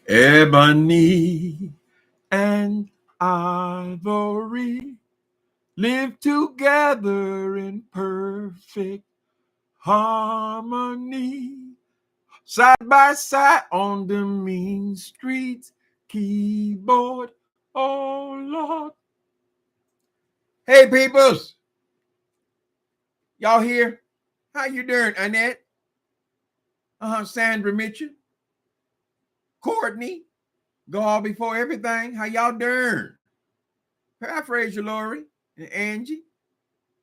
Ebony and ivory live together in perfect harmony, side by side on the mean streets keyboard. Oh Lord. Hey peoples, y'all here? How you doing, Annette? Sandra Mitchell, Courtney, go all before everything. How y'all doing? Paraphrase you, Lori and Angie.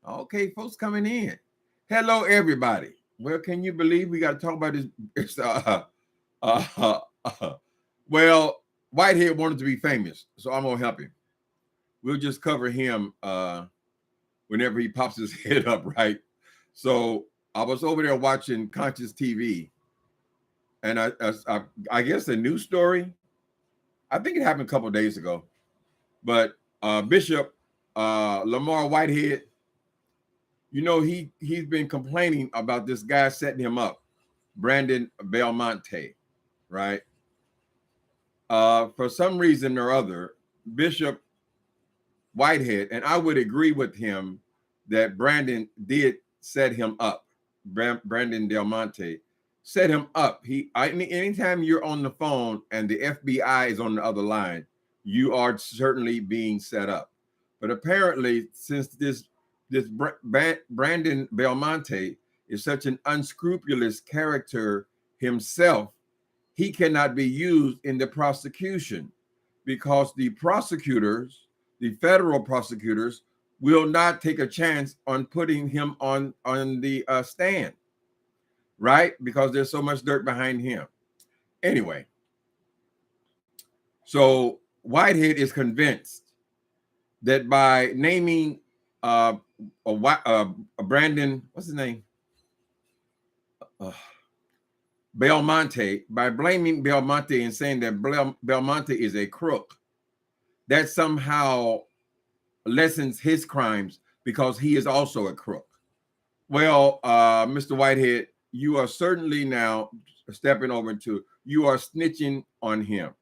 Okay, folks coming in. Hello, everybody. Well, can you believe we got to talk about this? Well, Whitehead wanted to be famous, so I'm gonna help him. We'll just cover him whenever he pops his head up, right? So I was over there watching Conscious TV, and I guess a news story. I think it happened a couple of days ago, but Bishop Lamar Whitehead, you know, he's been complaining about this guy setting him up, Brandon Belmonte, right? For some reason or other, Bishop Whitehead, and I would agree with him that Brandon did set him up. Brandon Del Monte set him up. Anytime you're on the phone and the FBI is on the other line, you are certainly being set up. But apparently, since this Brandon Belmonte is such an unscrupulous character himself, he cannot be used in the prosecution because the prosecutors, the federal prosecutors, will not take a chance on putting him on the stand, right? Because there's so much dirt behind him. Anyway, so Whitehead is convinced that by naming a Brandon, what's his name? Belmonte, by blaming Belmonte and saying that Belmonte is a crook, that somehow lessens his crimes because he is also a crook. Well, Mr. Whitehead, you are certainly now stepping over into, you are snitching on him,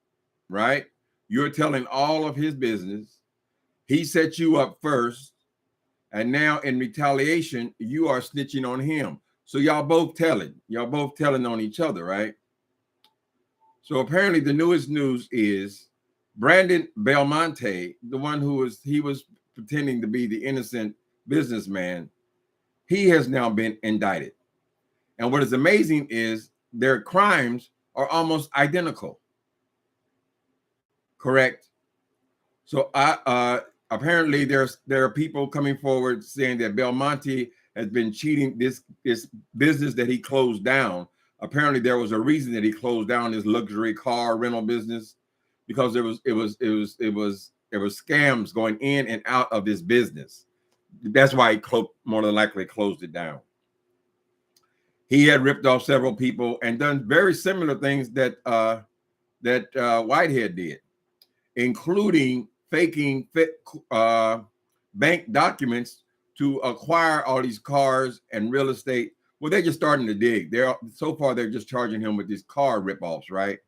right? You're telling all of his business. He set you up first, and now in retaliation, you are snitching on him. So y'all both telling on each other, right? So apparently the newest news is Brandon Belmonte, the one who was pretending to be the innocent businessman, he has now been indicted. And what is amazing is their crimes are almost identical. Correct? So apparently there are people coming forward saying that Belmonte has been cheating this business that he closed down. Apparently there was a reason that he closed down his luxury car rental business, because it was scams going in and out of this business. That's why he more than likely closed it down. He had ripped off several people and done very similar things that Whitehead did, including faking bank documents to acquire all these cars and real estate. Well, they're just starting to dig. So far they're just charging him with these car ripoffs, right?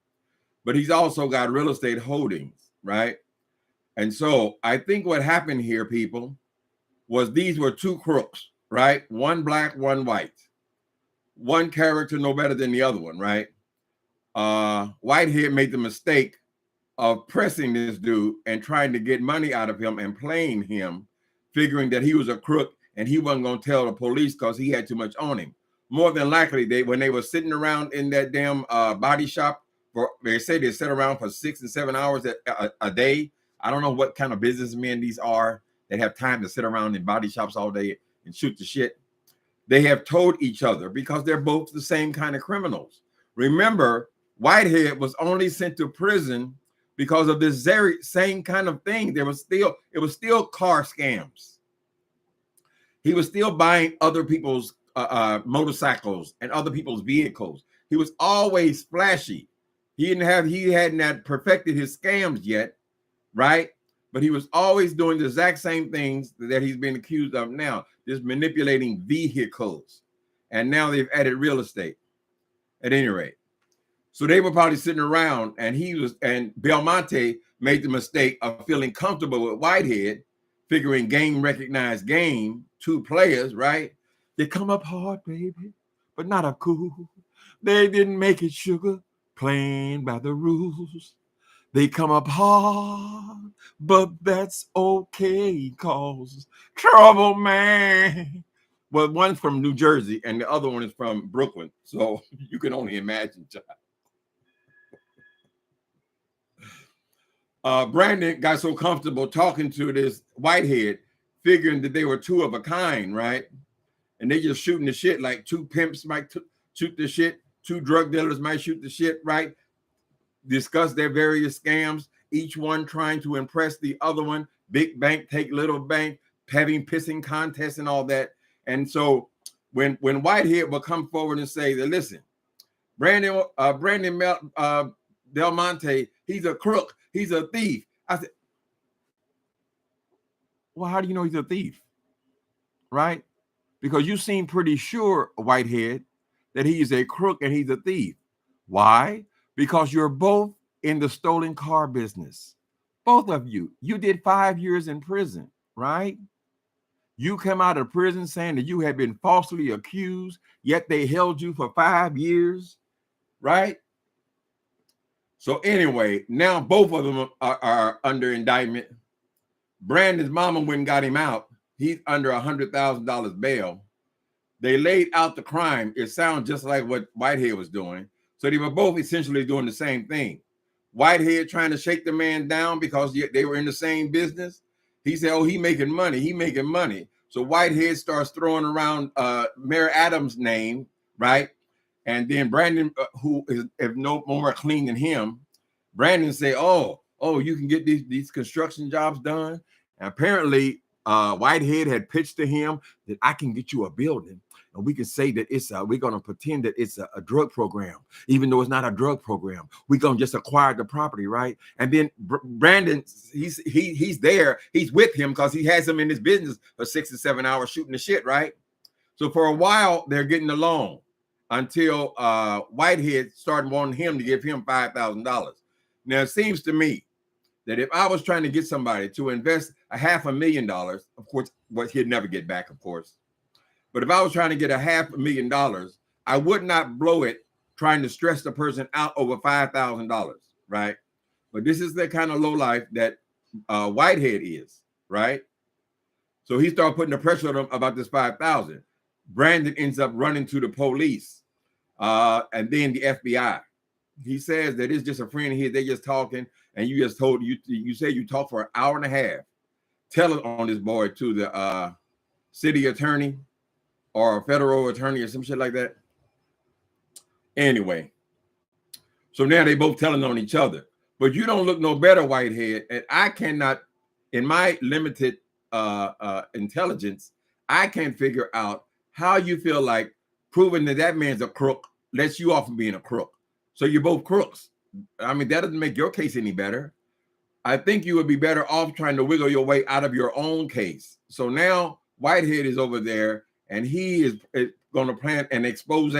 But he's also got real estate holdings, right? And so I think what happened here, people, was these were two crooks, right? One black, one white. One character no better than the other one, right? Whitehead made the mistake of pressing this dude and trying to get money out of him and playing him, figuring that he was a crook and he wasn't going to tell the police because he had too much on him. More than likely, when they were sitting around in that damn body shop, they say they sit around for 6 and 7 hours a day. I don't know what kind of businessmen these are that have time to sit around in body shops all day and shoot the shit. They have told each other because they're both the same kind of criminals. Remember, Whitehead was only sent to prison because of this very same kind of thing. It was still car scams. He was still buying other people's motorcycles and other people's vehicles. He was always flashy. He hadn't perfected his scams yet, right? But he was always doing the exact same things that he's been accused of now, just manipulating vehicles. And now they've added real estate. At any rate, So they were probably sitting around, and Belmonte made the mistake of feeling comfortable with Whitehead, figuring game recognized game, two players, right? They come up hard, baby, but not a cool. They didn't make it, sugar, playing by the rules. They come up hard, but that's okay, cause trouble, man. Well, one's from New Jersey and the other one is from Brooklyn. So you can only imagine, child. Brandon got so comfortable talking to this Whitehead, figuring that they were two of a kind, right? And they just shooting the shit like two pimps might shoot the shit, two drug dealers might shoot the shit, right? Discuss their various scams, each one trying to impress the other one. Big bank take little bank, having pissing contests and all that. And so when Whitehead will come forward and say that, listen, Brandon Belmonte, he's a crook, he's a thief. I said, well, how do you know he's a thief? Right? Because you seem pretty sure, Whitehead, that he's a crook and he's a thief. Why? Because you're both in the stolen car business. Both of you. You did 5 years in prison, right? You come out of prison saying that you had been falsely accused, yet they held you for 5 years, right? So anyway, now both of them are under indictment. Brandon's mama went and got him out. He's under $100,000 bail. They laid out the crime. It sounds just like what Whitehead was doing. So they were both essentially doing the same thing. Whitehead trying to shake the man down because they were in the same business. He said, oh, he making money. He making money. So Whitehead starts throwing around Mayor Adams' name, right? And then Brandon, who is no more clean than him, Brandon say, oh, you can get these construction jobs done. And apparently, Whitehead had pitched to him that I can get you a building. And we can say that we're going to pretend that it's a drug program, even though it's not a drug program. We're going to just acquire the property, right? And then Brandon, he's there. He's with him because he has him in his business for 6 to 7 hours shooting the shit, right? So for a while, they're getting along until Whitehead started wanting him to give him $5,000. Now, it seems to me that if I was trying to get somebody to invest $500,000, of course, what he'd never get back, of course. But if I was trying to get $500,000, I would not blow it trying to stress the person out over $5,000, right? But this is the kind of low life that Whitehead is, right? So he started putting the pressure on him about this $5,000. Brandon ends up running to the police and then the FBI. He says that it's just a friend of his. They just talking, and you just told you say you talked for an hour and a half, telling on this boy to the city attorney or a federal attorney or some shit like that. Anyway, so now they both telling on each other. But you don't look no better, Whitehead. And I cannot, in my limited intelligence, I can't figure out how you feel like proving that man's a crook lets you off from being a crook. So you're both crooks. I mean, that doesn't make your case any better. I think you would be better off trying to wiggle your way out of your own case. So now Whitehead is over there and he is going to plan an expose.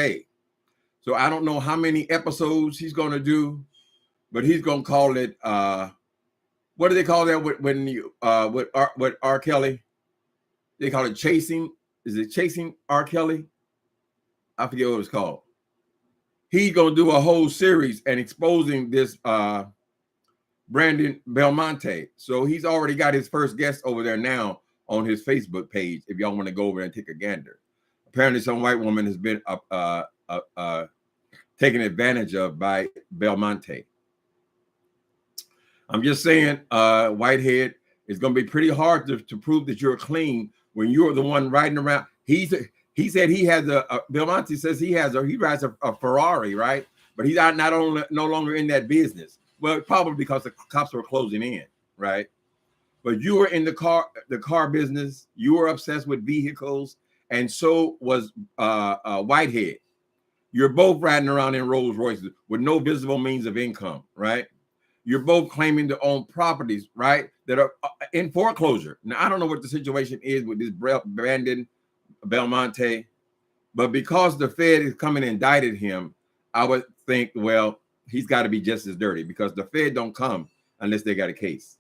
So I don't know how many episodes he's going to do, but he's going to call it, what do they call that when you, with R. Kelly? They call it chasing. Is it chasing R. Kelly? I forget what it's called. He's going to do a whole series and exposing this Brandon Belmonte. So he's already got his first guest over there now on his Facebook page, if y'all want to go over and take a gander. Apparently some white woman has been taken advantage of by Belmonte. I'm just saying, Whitehead, it's going to be pretty hard to prove that you're clean when you're the one riding around. He said he has Belmonte says he rides a Ferrari, right? But he's no longer in that business. Well, probably because the cops were closing in, right? But you were in the car business. You were obsessed with vehicles, and so was Whitehead. You're both riding around in Rolls Royces with no visible means of income, right? You're both claiming to own properties, right, that are in foreclosure. Now, I don't know what the situation is with this Brandon Belmonte, but because the Fed is coming and indicted him, I would think, well, he's got to be just as dirty, because the Fed don't come unless they got a case.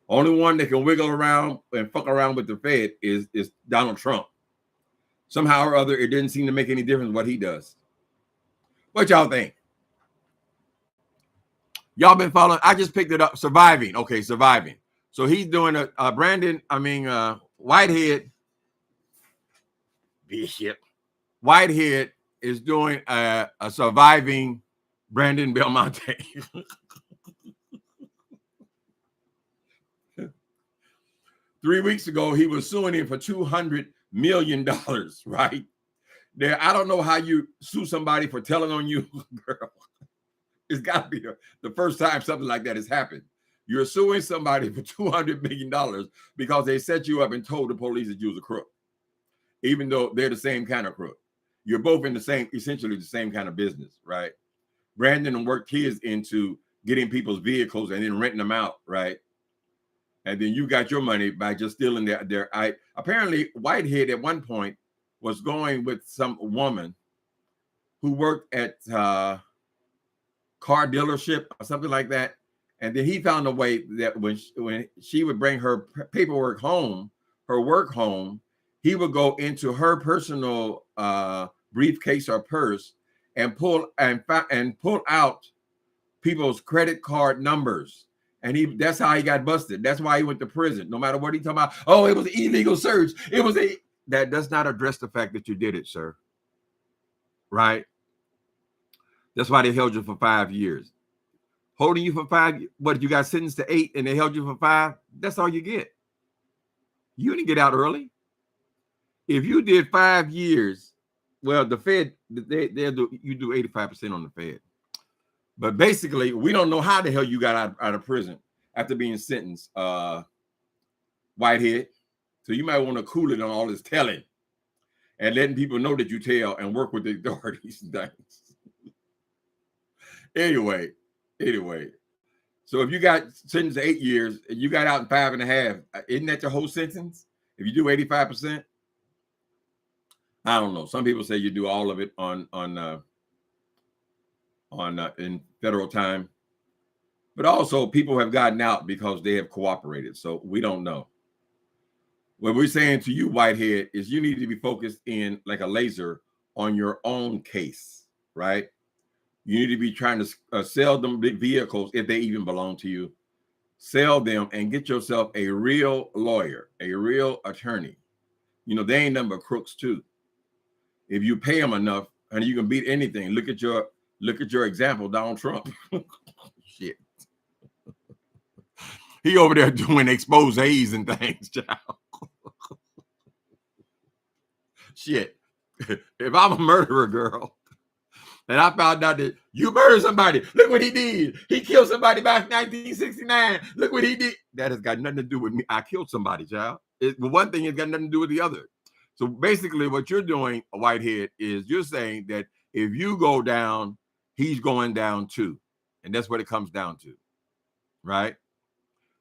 Only one that can wiggle around and fuck around with the Fed is Donald Trump. Somehow or other, it didn't seem to make any difference what he does. What y'all think? Y'all been following? I just picked it up. Surviving. Okay, surviving. So he's doing Whitehead. Bishop. Whitehead is doing a surviving Brandon Belmonte. 3 weeks ago, he was suing him for $200 million, right? There, I don't know how you sue somebody for telling on you, girl. It's got to be the first time something like that has happened. You're suing somebody for $200 million because they set you up and told the police that you was a crook, even though they're the same kind of crook. You're both in the same, essentially the same kind of business, right? Brandon worked his into getting people's vehicles and then renting them out, right? And then you got your money by just stealing their apparently Whitehead at one point was going with some woman who worked at car dealership or something like that. And then he found a way that when she would bring her paperwork home, her work home, he would go into her personal briefcase or purse and pull out people's credit card numbers. And that's how he got busted. That's why he went to prison. No matter what he talking about. Oh, it was an illegal search. That does not address the fact that you did it, sir. Right? That's why they held you for 5 years. Holding you for 5 years. What, you got sentenced to 8 and they held you for 5? That's all you get. You didn't get out early. If you did 5 years, well, the Fed, you do 85% on the Fed. But basically, we don't know how the hell you got out of prison after being sentenced, Whitehead. So you might want to cool it on all this telling and letting people know that you tell and work with the authorities and things. Anyway. So if you got sentenced to 8 years and you got out in 5.5, isn't that your whole sentence? If you do 85%? I don't know. Some people say you do all of it in federal time, but also people have gotten out because they have cooperated. So we don't know. What we're saying to you, Whitehead, is you need to be focused in like a laser on your own case, right? You need to be trying to sell them big vehicles if they even belong to you. Sell them and get yourself a real lawyer, a real attorney. You know, they ain't nothing but crooks too. If you pay them enough, and you can beat anything. Look at your example, Donald Trump. Shit. He over there doing exposés and things, child. Shit. If I'm a murderer, girl, and I found out that you murdered somebody, look what he did. He killed somebody back in 1969. Look what he did. That has got nothing to do with me. I killed somebody, child. One thing has got nothing to do with the other. So basically what you're doing, Whitehead, is you're saying that if you go down, he's going down too. And that's what it comes down to, right?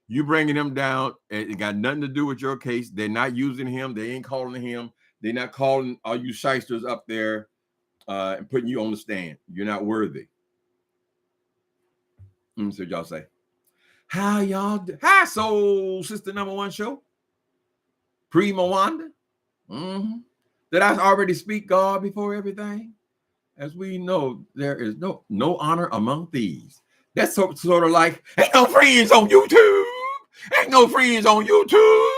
You bringing him down, it got nothing to do with your case. They're not using him. They ain't calling him. They're not calling all you shysters up there and putting you on the stand. You're not worthy. So what y'all say? How y'all do? Hi, Soul Sister #1 show. Prima Wanda. Did I already speak God before everything? As we know, there is no honor among thieves. That's sort of like, ain't no friends on YouTube. Ain't no friends on YouTube.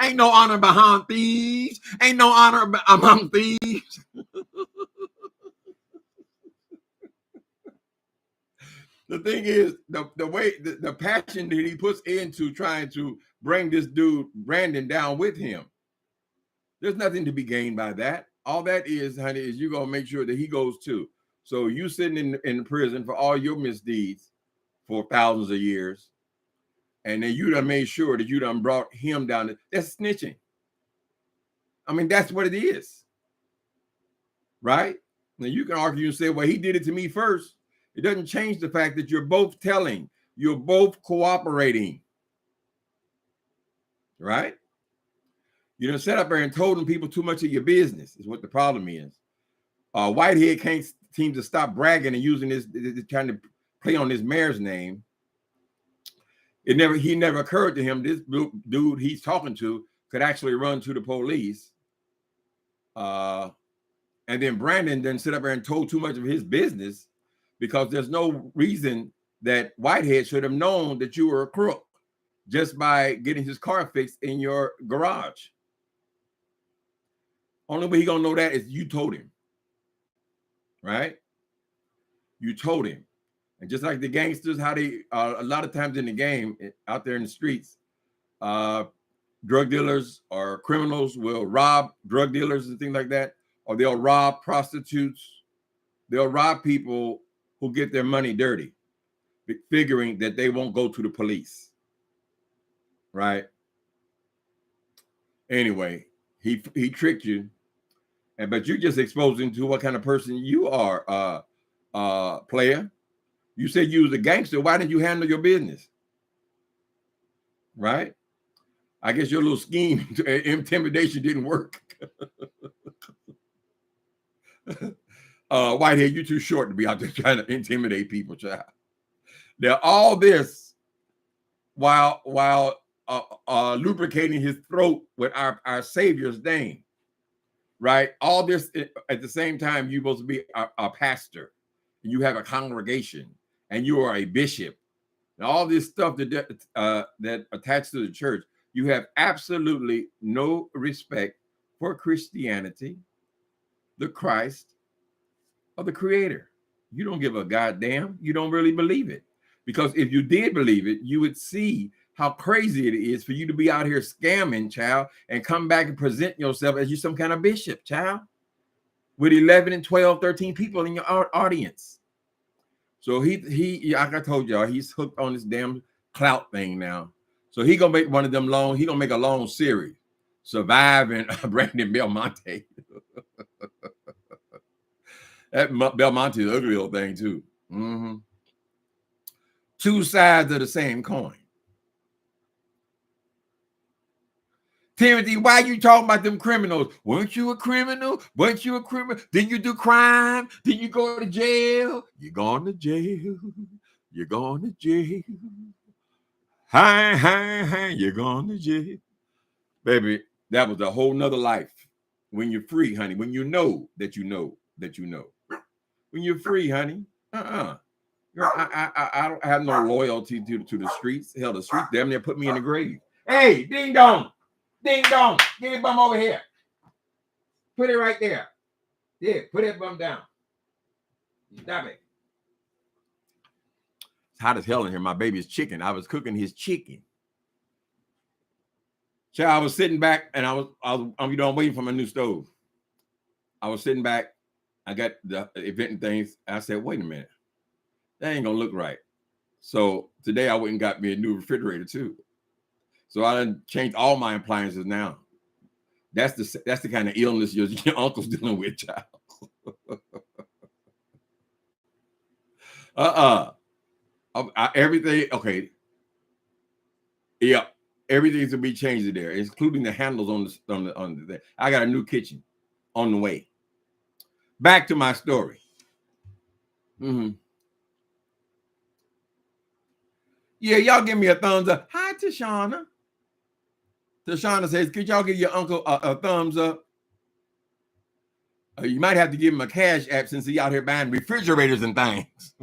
Ain't no honor behind thieves. Ain't no honor among thieves. The thing is, the way the passion that he puts into trying to bring this dude Brandon down with him, there's nothing to be gained by that. All that is, honey, is you're gonna make sure that he goes too. So you sitting in prison for all your misdeeds for thousands of years, and then you done made sure that you done brought him down. That's snitching. I mean, that's what it is, right? Now you can argue and say, well, he did it to me first. It doesn't change the fact that you're both telling, you're both cooperating, right? You done set up there and told them people too much of your business is what the problem is. Whitehead can't team to stop bragging and using this, trying to play on this mayor's name. He never occurred to him this dude he's talking to could actually run to the police. And then Brandon then sit up there and told too much of his business, because there's no reason that Whitehead should have known that you were a crook just by getting his car fixed in your garage. Only way he gonna know that is you told him, right? You told him. And just like the gangsters, how they a lot of times in the game out there in the streets, drug dealers or criminals will rob drug dealers and things like that, or they'll rob prostitutes. They'll rob people who get their money dirty, figuring that they won't go to the police, right? Anyway, he tricked you, but you're just exposing to what kind of person you are, player. You said you was a gangster. Why didn't you handle your business? Right? I guess your little scheme to intimidation didn't work. Whitehead, you're too short to be out there trying to intimidate people, child. Now, all this while lubricating his throat with our Savior's name, right? All this at the same time, you're supposed to be a pastor, and you have a congregation, and you are a bishop, and all this stuff that attached to the church. You have absolutely no respect for Christianity, the Christ, or the Creator. You don't give a goddamn. You don't really believe it. Because if you did believe it, you would see how crazy it is for you to be out here scamming, child, and come back and present yourself as you some kind of bishop, child, with 11 and 12, 13 people in your audience. So he like I told y'all, he's hooked on this damn clout thing now. So he gonna make one of them long. He gonna make a long series, surviving Brandon Belmonte. That Belmonte is an ugly little thing too. Mm-hmm. Two sides of the same coin. Timothy, why you talking about them criminals? Weren't you a criminal? Weren't you a criminal? Didn't you do crime? Didn't you go to jail? You're going to jail. You're going to jail. Hi, hi, hi. You're going to jail. Baby, that was a whole nother life. When you're free, honey. When you know that you know that you know. When you're free, honey. I don't have no loyalty to the streets. Hell, the streets damn near put me in the grave. Hey, ding dong. Ding dong. Get your bum over here. Put it right there. Yeah, put that bum down. Stop it. It's hot as hell in here. My baby's chicken. I was cooking his chicken. So I was sitting back and I'm waiting for my new stove. I was sitting back. I got the event and things. I said, wait a minute. That ain't gonna look right. So today I went and got me a new refrigerator too. So I done changed all my appliances now. That's the kind of illness your uncle's dealing with, child. Everything, okay. Yeah, everything's to be changed there, including the handles on the. I got a new kitchen on the way. Back to my story. Mm-hmm. Yeah, y'all give me a thumbs up. Hi, Tashana. Tashana says, could y'all give your uncle a thumbs up? You might have to give him a cash app since he's out here buying refrigerators and things.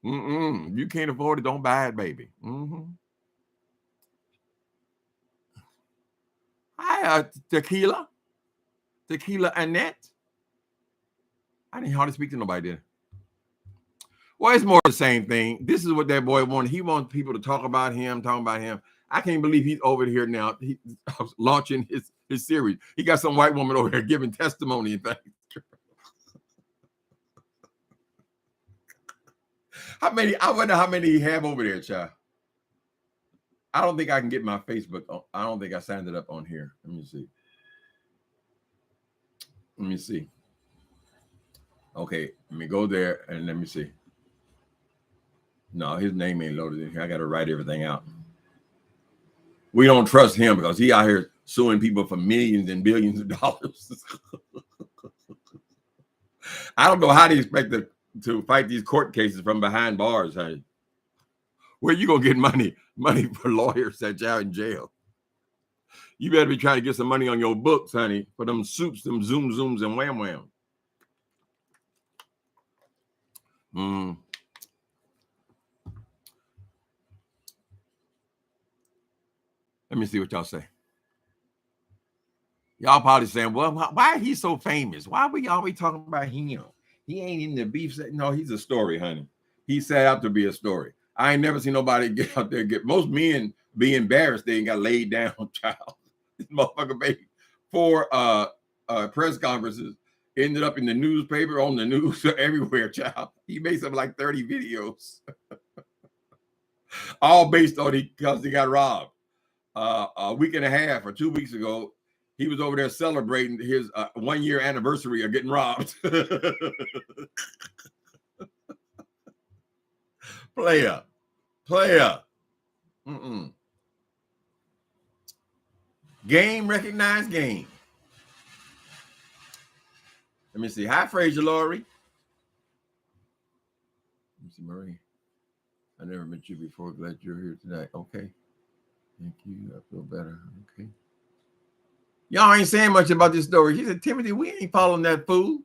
You can't afford it, don't buy it, baby. Hi, Tequila Annette. I didn't hardly speak to nobody there. Well, it's more the same thing. This is what that boy wanted. He wants people to talk about him. I can't believe he's over here now. He's launching his series. He got some white woman over there giving testimony and things. I wonder how many he have over there, child. I don't think I can get my Facebook on. I don't think I signed it up on here. Let me see. Okay, let me go there and let me see. No, his name ain't loaded in here. I got to write everything out. We don't trust him because he out here suing people for millions and billions of dollars. I don't know how they expect to fight these court cases from behind bars, honey. Where you gonna get money for lawyers that out in jail? You better be trying to get some money on your books, honey, for them soups, them zooms, and wham. Let me see what y'all say. Y'all probably saying, well, why is he so famous? Why are we always talking about him? He ain't in the beef. No, he's a story, honey. He set out to be a story. I ain't never seen nobody get out there most men be embarrassed they ain't got laid down, child. This motherfucker made 4 press conferences, ended up in the newspaper, on the news, everywhere, child. He made something like 30 videos. All based on because he got robbed. A week and a half or 2 weeks ago, he was over there celebrating his 1-year anniversary of getting robbed. Player. Game, recognized game. Let me see. Hi, Fraser Laurie. Let me see, Marie. I never met you before. Glad you're here tonight. Okay. Thank you. I feel better. Okay. Y'all ain't saying much about this story. He said, Timothy, we ain't following that fool.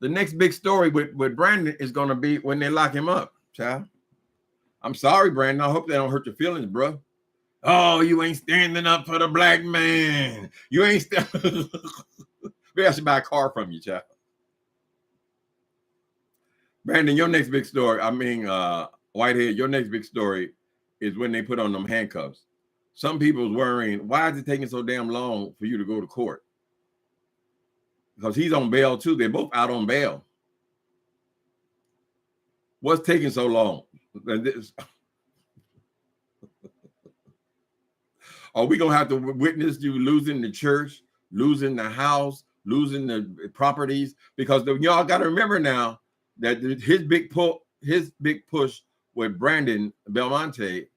The next big story with Brandon is going to be when they lock him up, child. I'm sorry, Brandon. I hope they don't hurt your feelings, bro. Oh, you ain't standing up for the black man. You ain't Maybe I should buy a car from you, child. Brandon, your next big story, Whitehead, your next big story is when they put on them handcuffs. Some people's worrying, why is it taking so damn long for you to go to court? Because he's on bail too. They're both out on bail. What's taking so long? Are we going to have to witness you losing the church, losing the house, losing the properties? Because y'all got to remember now that his big push with Brandon Belmonte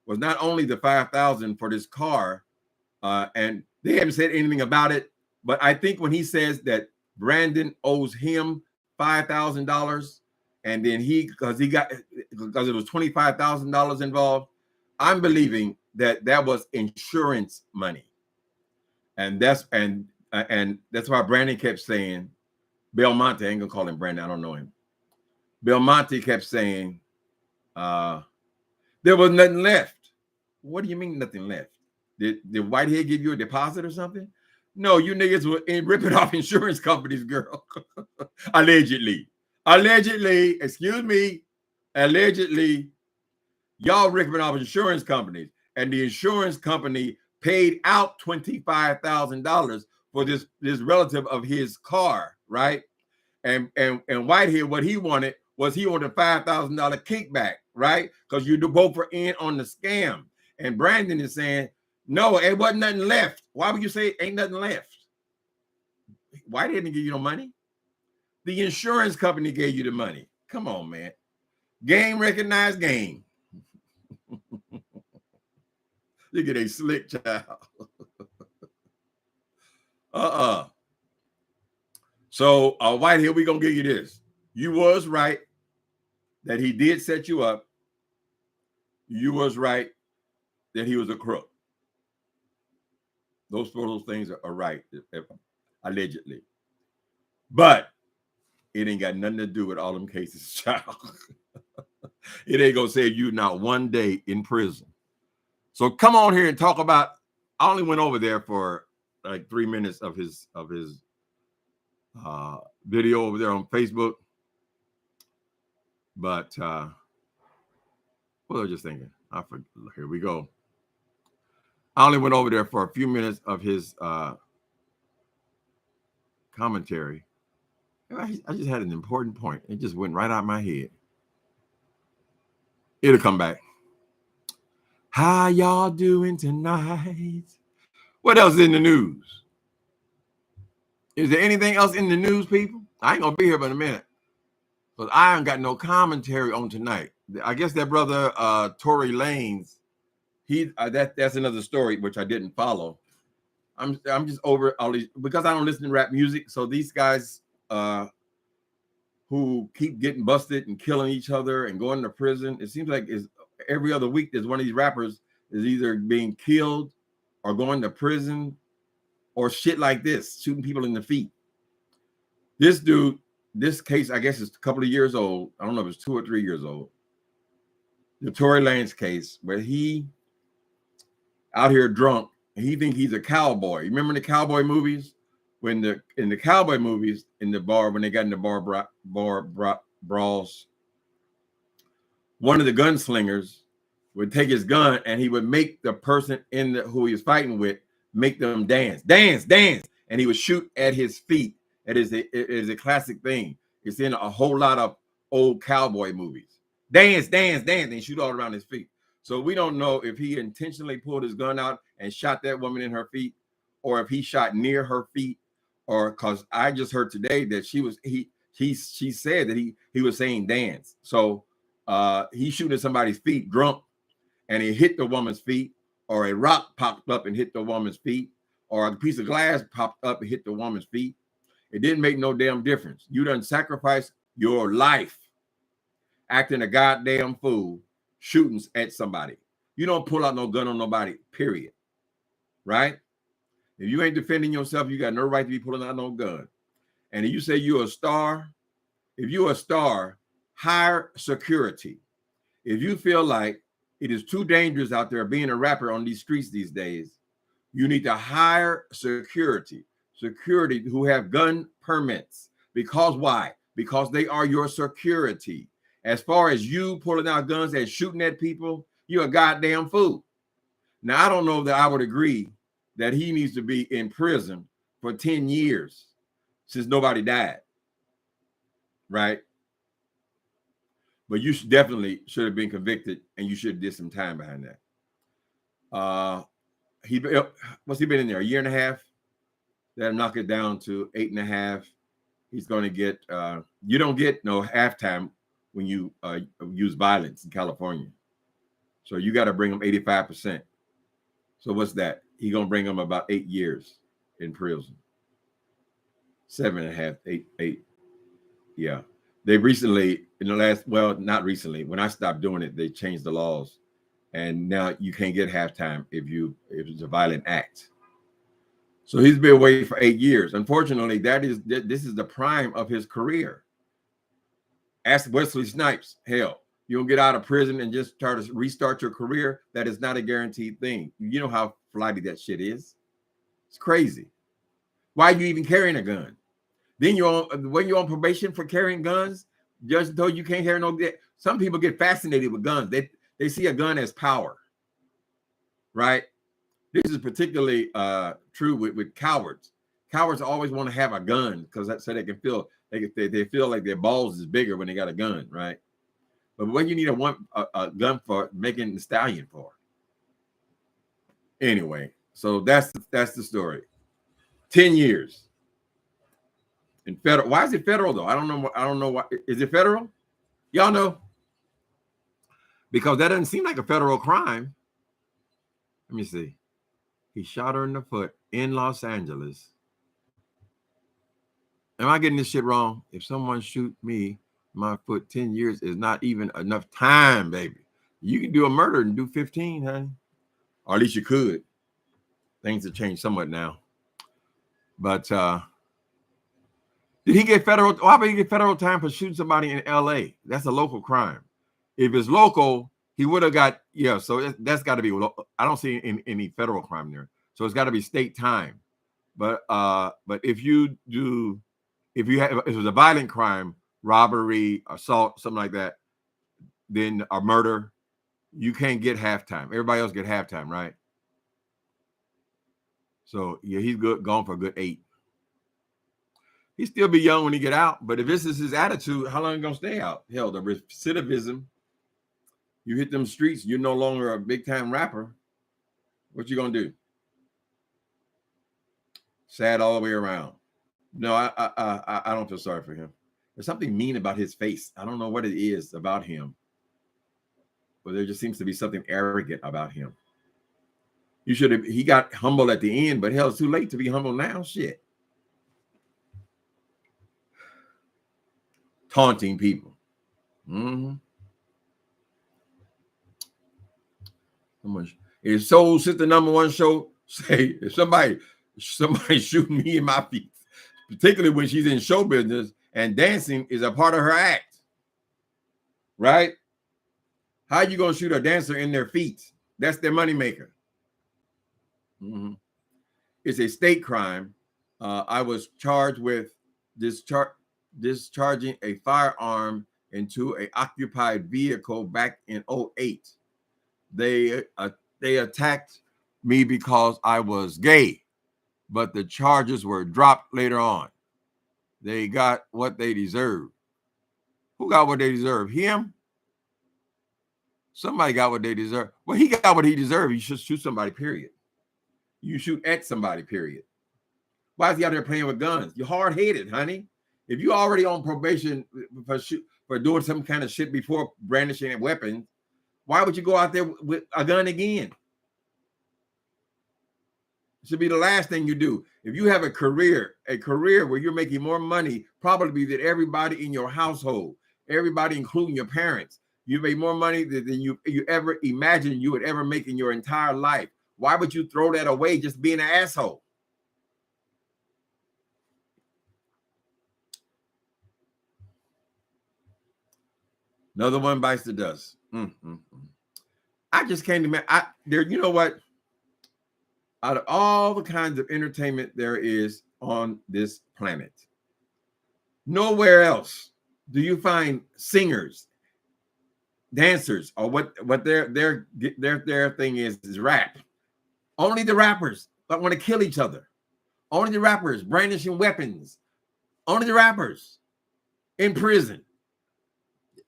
was not only the $5,000 for this car, and they haven't said anything about it, but I think when he says that Brandon owes him $5,000, and then because it was $25,000 involved, I'm believing that was insurance money, and that's why Brandon kept saying, Belmonte, I ain't gonna call him Brandon, I don't know him. Belmonte kept saying, there was nothing left. What do you mean nothing left? Did Whitehead give you a deposit or something? No, you niggas were ripping off insurance companies, girl. Allegedly, excuse me, allegedly, y'all ripping off insurance companies, and the insurance company paid out $25,000 for this relative of his car, right? And Whitehead, what he wanted was a $5,000 kickback, right? Because you both were in on the scam. And Brandon is saying, no, it wasn't nothing left. Why would you say ain't nothing left? Whitehead didn't give you no money. The insurance company gave you the money. Come on, man. Game, recognized game. Look at a slick child. So, Whitehead, we're going to give you this. You was right that he did set you up. You was right that he was a crook. Those things are right, allegedly. But it ain't got nothing to do with all them cases, child. It ain't going to save you not one day in prison. So come on here and talk about, I only went over there for like 3 minutes of his video over there on Facebook. But what was I just thinking? Here we go. I only went over there for a few minutes of his commentary. I just had an important point. It just went right out of my head. It'll come back. How y'all doing tonight? What else is in the news? Is there anything else in the news, people? I ain't gonna be here but a minute, because I ain't got no commentary on tonight. I guess that brother Tory Lanez, That's another story which I didn't follow. I'm just over all these because I don't listen to rap music. So these guys who keep getting busted and killing each other and going to prison, it seems like is every other week there's one of these rappers is either being killed or going to prison or shit like this, shooting people in the feet. This dude, this case, I guess is a couple of years old. I don't know if it's 2 or 3 years old. The Tory Lanez case, where he out here drunk and he think he's a cowboy. You remember the cowboy movies? When in the cowboy movies in the bar, when they got in the bar brawls, one of the gunslingers would take his gun and he would make the person who he was fighting with make them dance, and he would shoot at his feet. It is a classic thing. It's in a whole lot of old cowboy movies. Dance, and he shoot all around his feet. So we don't know if he intentionally pulled his gun out and shot that woman in her feet, or if he shot near her feet, or because I just heard today that she said that he was saying dance. So he shooting at somebody's feet drunk, and he hit the woman's feet, or a rock popped up and hit the woman's feet, or a piece of glass popped up and hit the woman's feet. It didn't make no damn difference. You done sacrificed your life acting a goddamn fool, shooting at somebody. You don't pull out no gun on nobody, period. Right? If you ain't defending yourself, you got no right to be pulling out no gun. And if you say you're a star, if you're a star, hire security. If you feel like it is too dangerous out there being a rapper on these streets these days, you need to hire security who have gun permits. Because why? Because they are your security. As far as you pulling out guns and shooting at people, you're a goddamn fool. Now, I don't know that I would agree that he needs to be in prison for 10 years since nobody died. Right? But you definitely should have been convicted, and you should have did some time behind that. What's he been in there? A year and a half? That'll knock it down to 8.5. He's going to get, you don't get no halftime when you use violence in California. So you got to bring him 85%. So what's that? He's going to bring him about 8 years in prison. 7.5, 8. Yeah. They recently, in the last, well, not recently, when I stopped doing it, they changed the laws. And now you can't get halftime if it's a violent act. So he's been away for 8 years. Unfortunately, this is the prime of his career. Ask Wesley Snipes. Hell, you don't get out of prison and just try to restart your career. That is not a guaranteed thing. You know how flighty that shit is. It's crazy. Why are you even carrying a gun? Then when you're on probation for carrying guns, just though you can't carry no. Some people get fascinated with guns. They see a gun as power, right? This is particularly true with cowards. Cowards always want to have a gun because that's so they can feel they feel like their balls is bigger when they got a gun, right? But when you need a gun for making the stallion for. Anyway, so that's the story. 10 years. In federal. Why is it federal though? I don't know why. Is it federal? Y'all know? Because that doesn't seem like a federal crime. Let me see. He shot her in the foot in Los Angeles. Am I getting this shit wrong? If someone shoot me, my foot, 10 years is not even enough time, baby. You can do a murder and do 15, honey. Or at least you could. Things have changed somewhat now. But did he get federal? Why would he get federal time for shooting somebody in LA? That's a local crime. If it's local, he would have got, yeah, so that's got to be, I don't see any federal crime there. So it's got to be state time. But if it was a violent crime, robbery, assault, something like that, then a murder, you can't get halftime. Everybody else get halftime, right? So yeah, he's gone for a good 8. He'll still be young when he get out, but if this is his attitude, how long are you gonna stay out? Hell, the recidivism, you hit them streets, you're no longer a big time rapper. What you gonna do? Sad all the way around. No, I don't feel sorry for him. There's something mean about his face. I don't know what it is about him, but there just seems to be something arrogant about him. You should have. He got humble at the end, but hell, it's too late to be humble now. Shit. Taunting people. Mm-hmm. Is Soul Sister #1 show say if somebody shooting me in my feet, particularly when she's in show business and dancing is a part of her act, right? How you gonna shoot a dancer in their feet? That's their moneymaker. Mm-hmm. It's a state crime. I was charged with discharging a firearm into an occupied vehicle back in 2008. They attacked me because I was gay, but the charges were dropped later on. They got what they deserved. Who got what they deserve? Him? Somebody got what they deserve. Well, he got what he deserved. You should shoot somebody, period. You shoot at somebody, period. Why is he out there playing with guns? You're hard-headed, honey. If you already on probation for doing some kind of shit before brandishing a weapon, why would you go out there with a gun again? It should be the last thing you do. If you have a career where you're making more money probably than everybody in your household, everybody including your parents, you make more money than you ever imagined you would ever make in your entire life. Why would you throw that away just being an asshole? Another one bites the dust. I just came to you know what? Out of all the kinds of entertainment there is on this planet, nowhere else do you find singers, dancers, or what their thing is rap. Only the rappers that want to kill each other. Only the rappers brandishing weapons. Only the rappers in prison.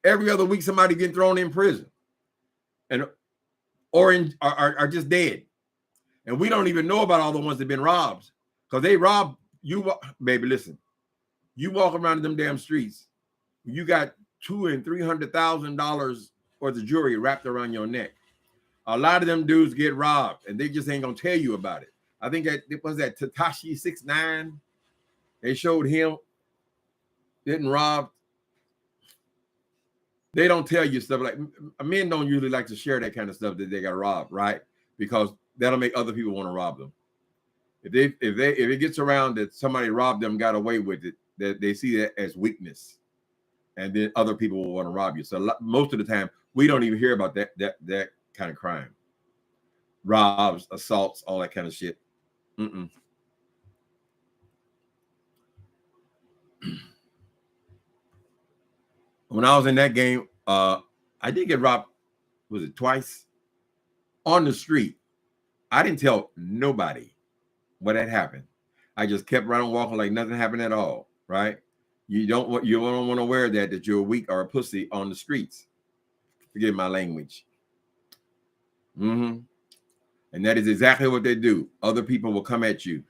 Every other week, somebody getting thrown in prison, and or are just dead. And we don't even know about all the ones that have been robbed, because they robbed you. Baby, listen, you walk around in them damn streets, you got $200,000 and $300,000 worth of jewelry wrapped around your neck. A lot of them dudes get robbed, and they just ain't gonna tell you about it. I think that it was that Tekashi 6ix9ine. They showed him getting robbed. They don't tell you stuff like men don't usually like to share that kind of stuff that they got robbed, right? Because that'll make other people want to rob them. If it gets around that somebody robbed them, got away with it, that they see that as weakness, and then other people will want to rob you. So most of the time, we don't even hear about that kind of crime, robs, assaults, all that kind of shit. When I was in that game, I did get robbed. Was it twice? On the street. I didn't tell nobody what had happened. I just kept running, walking like nothing happened at all. Right? You don't want to wear that you're weak or a pussy on the streets. Forgive my language. And that is exactly what they do. Other people will come at you.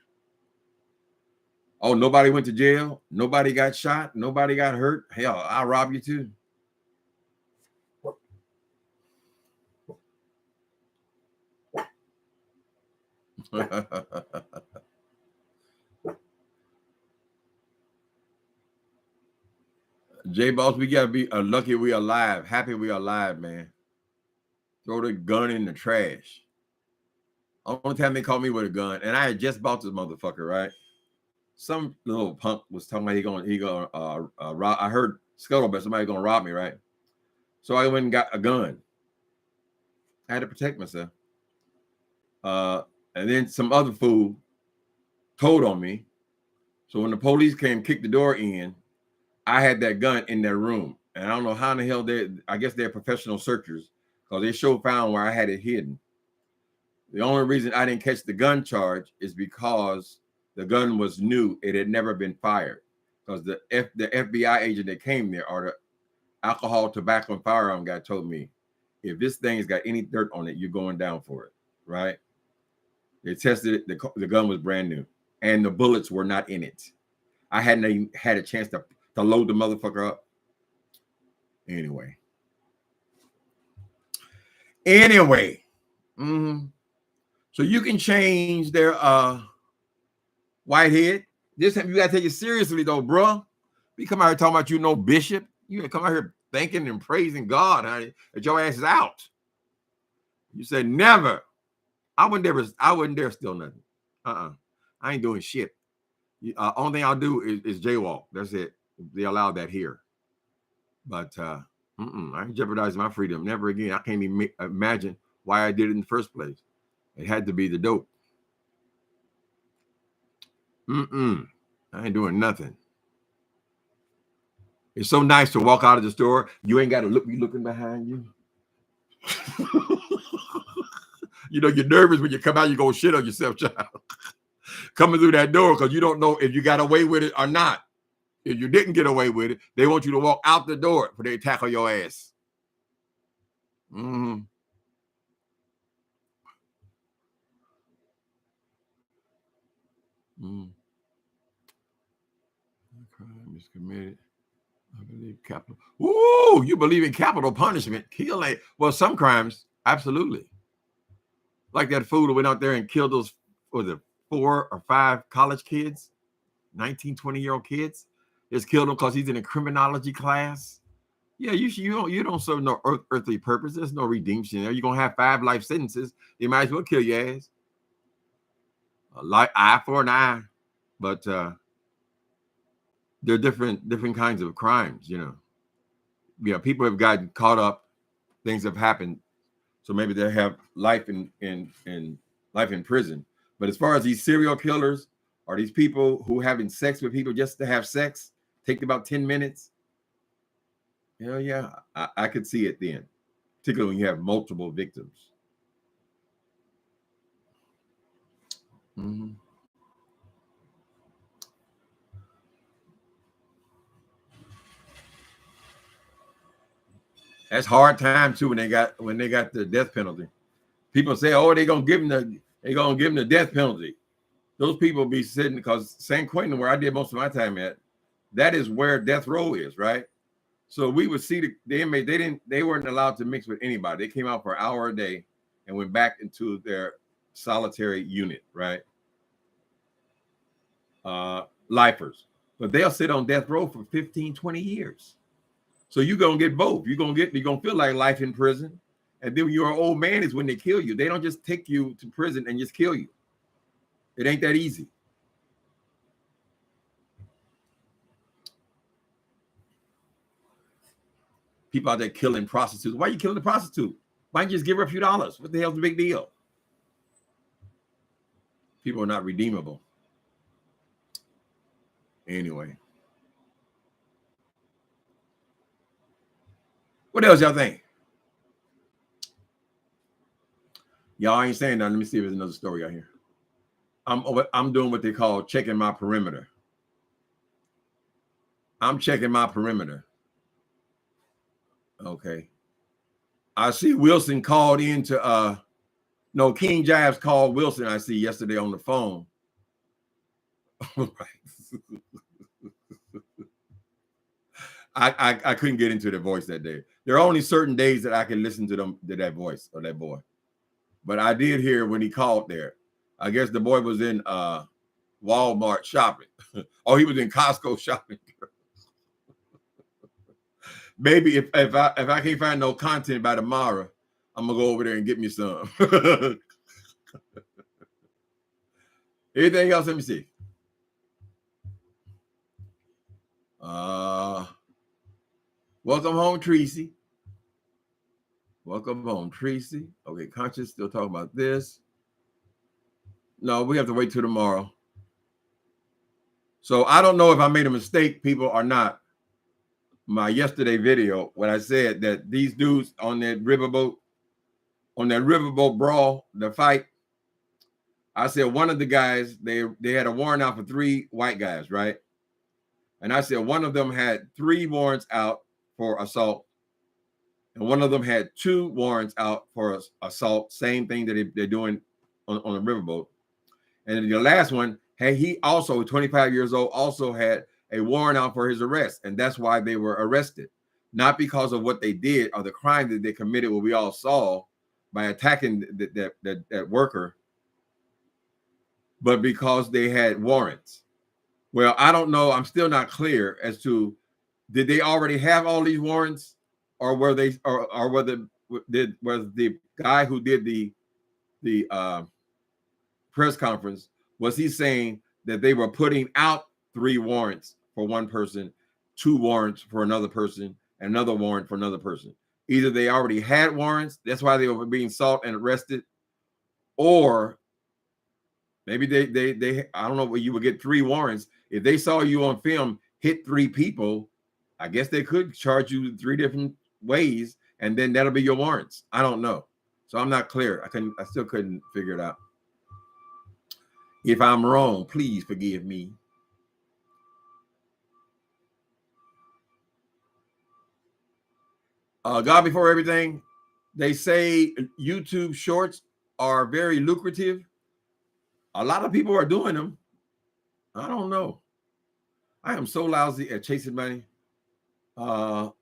Oh, nobody went to jail. Nobody got shot. Nobody got hurt. Hell, I'll rob you too. J-Boss, we gotta be lucky we alive. Happy we alive, man. Throw the gun in the trash. Only time they called me with a gun, and I had just bought this motherfucker, right? Some little punk was talking about he gonna rob. I heard scuttlebutt, somebody gonna rob me, right? So I went and got a gun. I had to protect myself. And then some other fool told on me. So when the police came, kicked the door in, I had that gun in their room. And I don't know how in the hell I guess they're professional searchers, because they found where I had it hidden. The only reason I didn't catch the gun charge is because the gun was new. It had never been fired. Because the FBI agent that came there, or the alcohol, tobacco, and firearm guy, told me, if this thing's got any dirt on it, you're going down for it, right? They tested it. The gun was brand new, and the bullets were not in it. I hadn't even had a chance to load the motherfucker up. Anyway. So you can change their Whitehead. This you gotta take it seriously though, bro. We come out here talking about you no bishop. You come out here thanking and praising God, honey, that your ass is out. You said never. I wouldn't dare steal nothing. I ain't doing shit. Only thing I'll do is jaywalk. That's it. They allow that here. But I ain't jeopardizing my freedom. Never again. I can't even imagine why I did it in the first place. It had to be the dope. I ain't doing nothing. It's so nice to walk out of the store. You ain't got to be looking behind you. You know, you're nervous when you come out, you're going to shit on yourself, child. Coming through that door because you don't know if you got away with it or not. If you didn't get away with it, they want you to walk out the door before they tackle your ass. Crime is committed. I believe capital. Ooh, you believe in capital punishment? Kill a well, some crimes, absolutely. Like that fool that went out there and killed those, was it 4 or 5 college kids, 19, 20-year-old kids. Just killed them because he's in a criminology class. Yeah, you don't serve no earthly purpose. There's no redemption there. You're gonna have 5 life sentences. They might as well kill your ass. Eye for an eye, but there are different kinds of crimes. You know, people have gotten caught up. Things have happened, so maybe they have life in prison. But as far as these serial killers or these people who having sex with people just to have sex, take about 10 minutes. Hell yeah, I could see it then, particularly when you have multiple victims. That's hard time too when they got the death penalty. People say, "Oh, they're gonna give them the death penalty." Those people be sitting, because San Quentin, where I did most of my time at, that is where death row is, right? So we would see the inmate. They weren't allowed to mix with anybody. They came out for an hour a day and went back into their solitary unit, right? Lifers, but they'll sit on death row for 15, 20 years. So you're gonna get both. You're gonna feel like life in prison, and then when you're an old man is when they kill you. They don't just take you to prison and just kill you. It ain't that easy. People out there killing prostitutes. Why are you killing the prostitute? Why don't you just give her a few dollars? What the hell's the big deal? People are not redeemable. Anyway. What else y'all think? Y'all ain't saying nothing. Let me see if there's another story out here. I'm doing what they call checking my perimeter. I'm checking my perimeter. Okay. I see Wilson called into King Jives called Wilson, I see yesterday on the phone. I couldn't get into their voice that day. There are only certain days that I can listen to that voice of that boy. But I did hear when he called there. I guess the boy was in Walmart shopping. Oh, he was in Costco shopping. Maybe if I can't find no content by tomorrow, I'm gonna go over there and get me some. Anything else? Let me see. Welcome home, Tracy. Welcome home, Tracy. Okay, Conscious still talking about this. No, we have to wait till tomorrow. So I don't know if I made a mistake, people, or not. My yesterday video when I said that these dudes on that riverboat brawl, the fight, I said one of the guys, they had a warrant out for 3 white guys, right? And I said one of them had 3 warrants out for assault, and one of them had 2 warrants out for assault, same thing that they're doing on the riverboat. And the last one, he also 25 years old, also had a warrant out for his arrest, and that's why they were arrested, not because of what they did or the crime that they committed, what we all saw by attacking that worker but because they had warrants. Well, I don't know. I'm still not clear as to did they already have all these warrants, or were they, or whether was the guy who did the press conference, was he saying that they were putting out 3 warrants for one person, 2 warrants for another person, and another warrant for another person? Either they already had warrants, that's why they were being sought and arrested, or maybe they I don't know, where you would get 3 warrants. If they saw you on film hit 3 people, I guess they could charge you 3 different ways, and then that'll be your warrants. I don't know. So I'm not clear. I still couldn't figure it out. If I'm wrong, please forgive me. God before everything, they say YouTube shorts are very lucrative. A lot of people are doing them. I don't know. I am so lousy at chasing money. I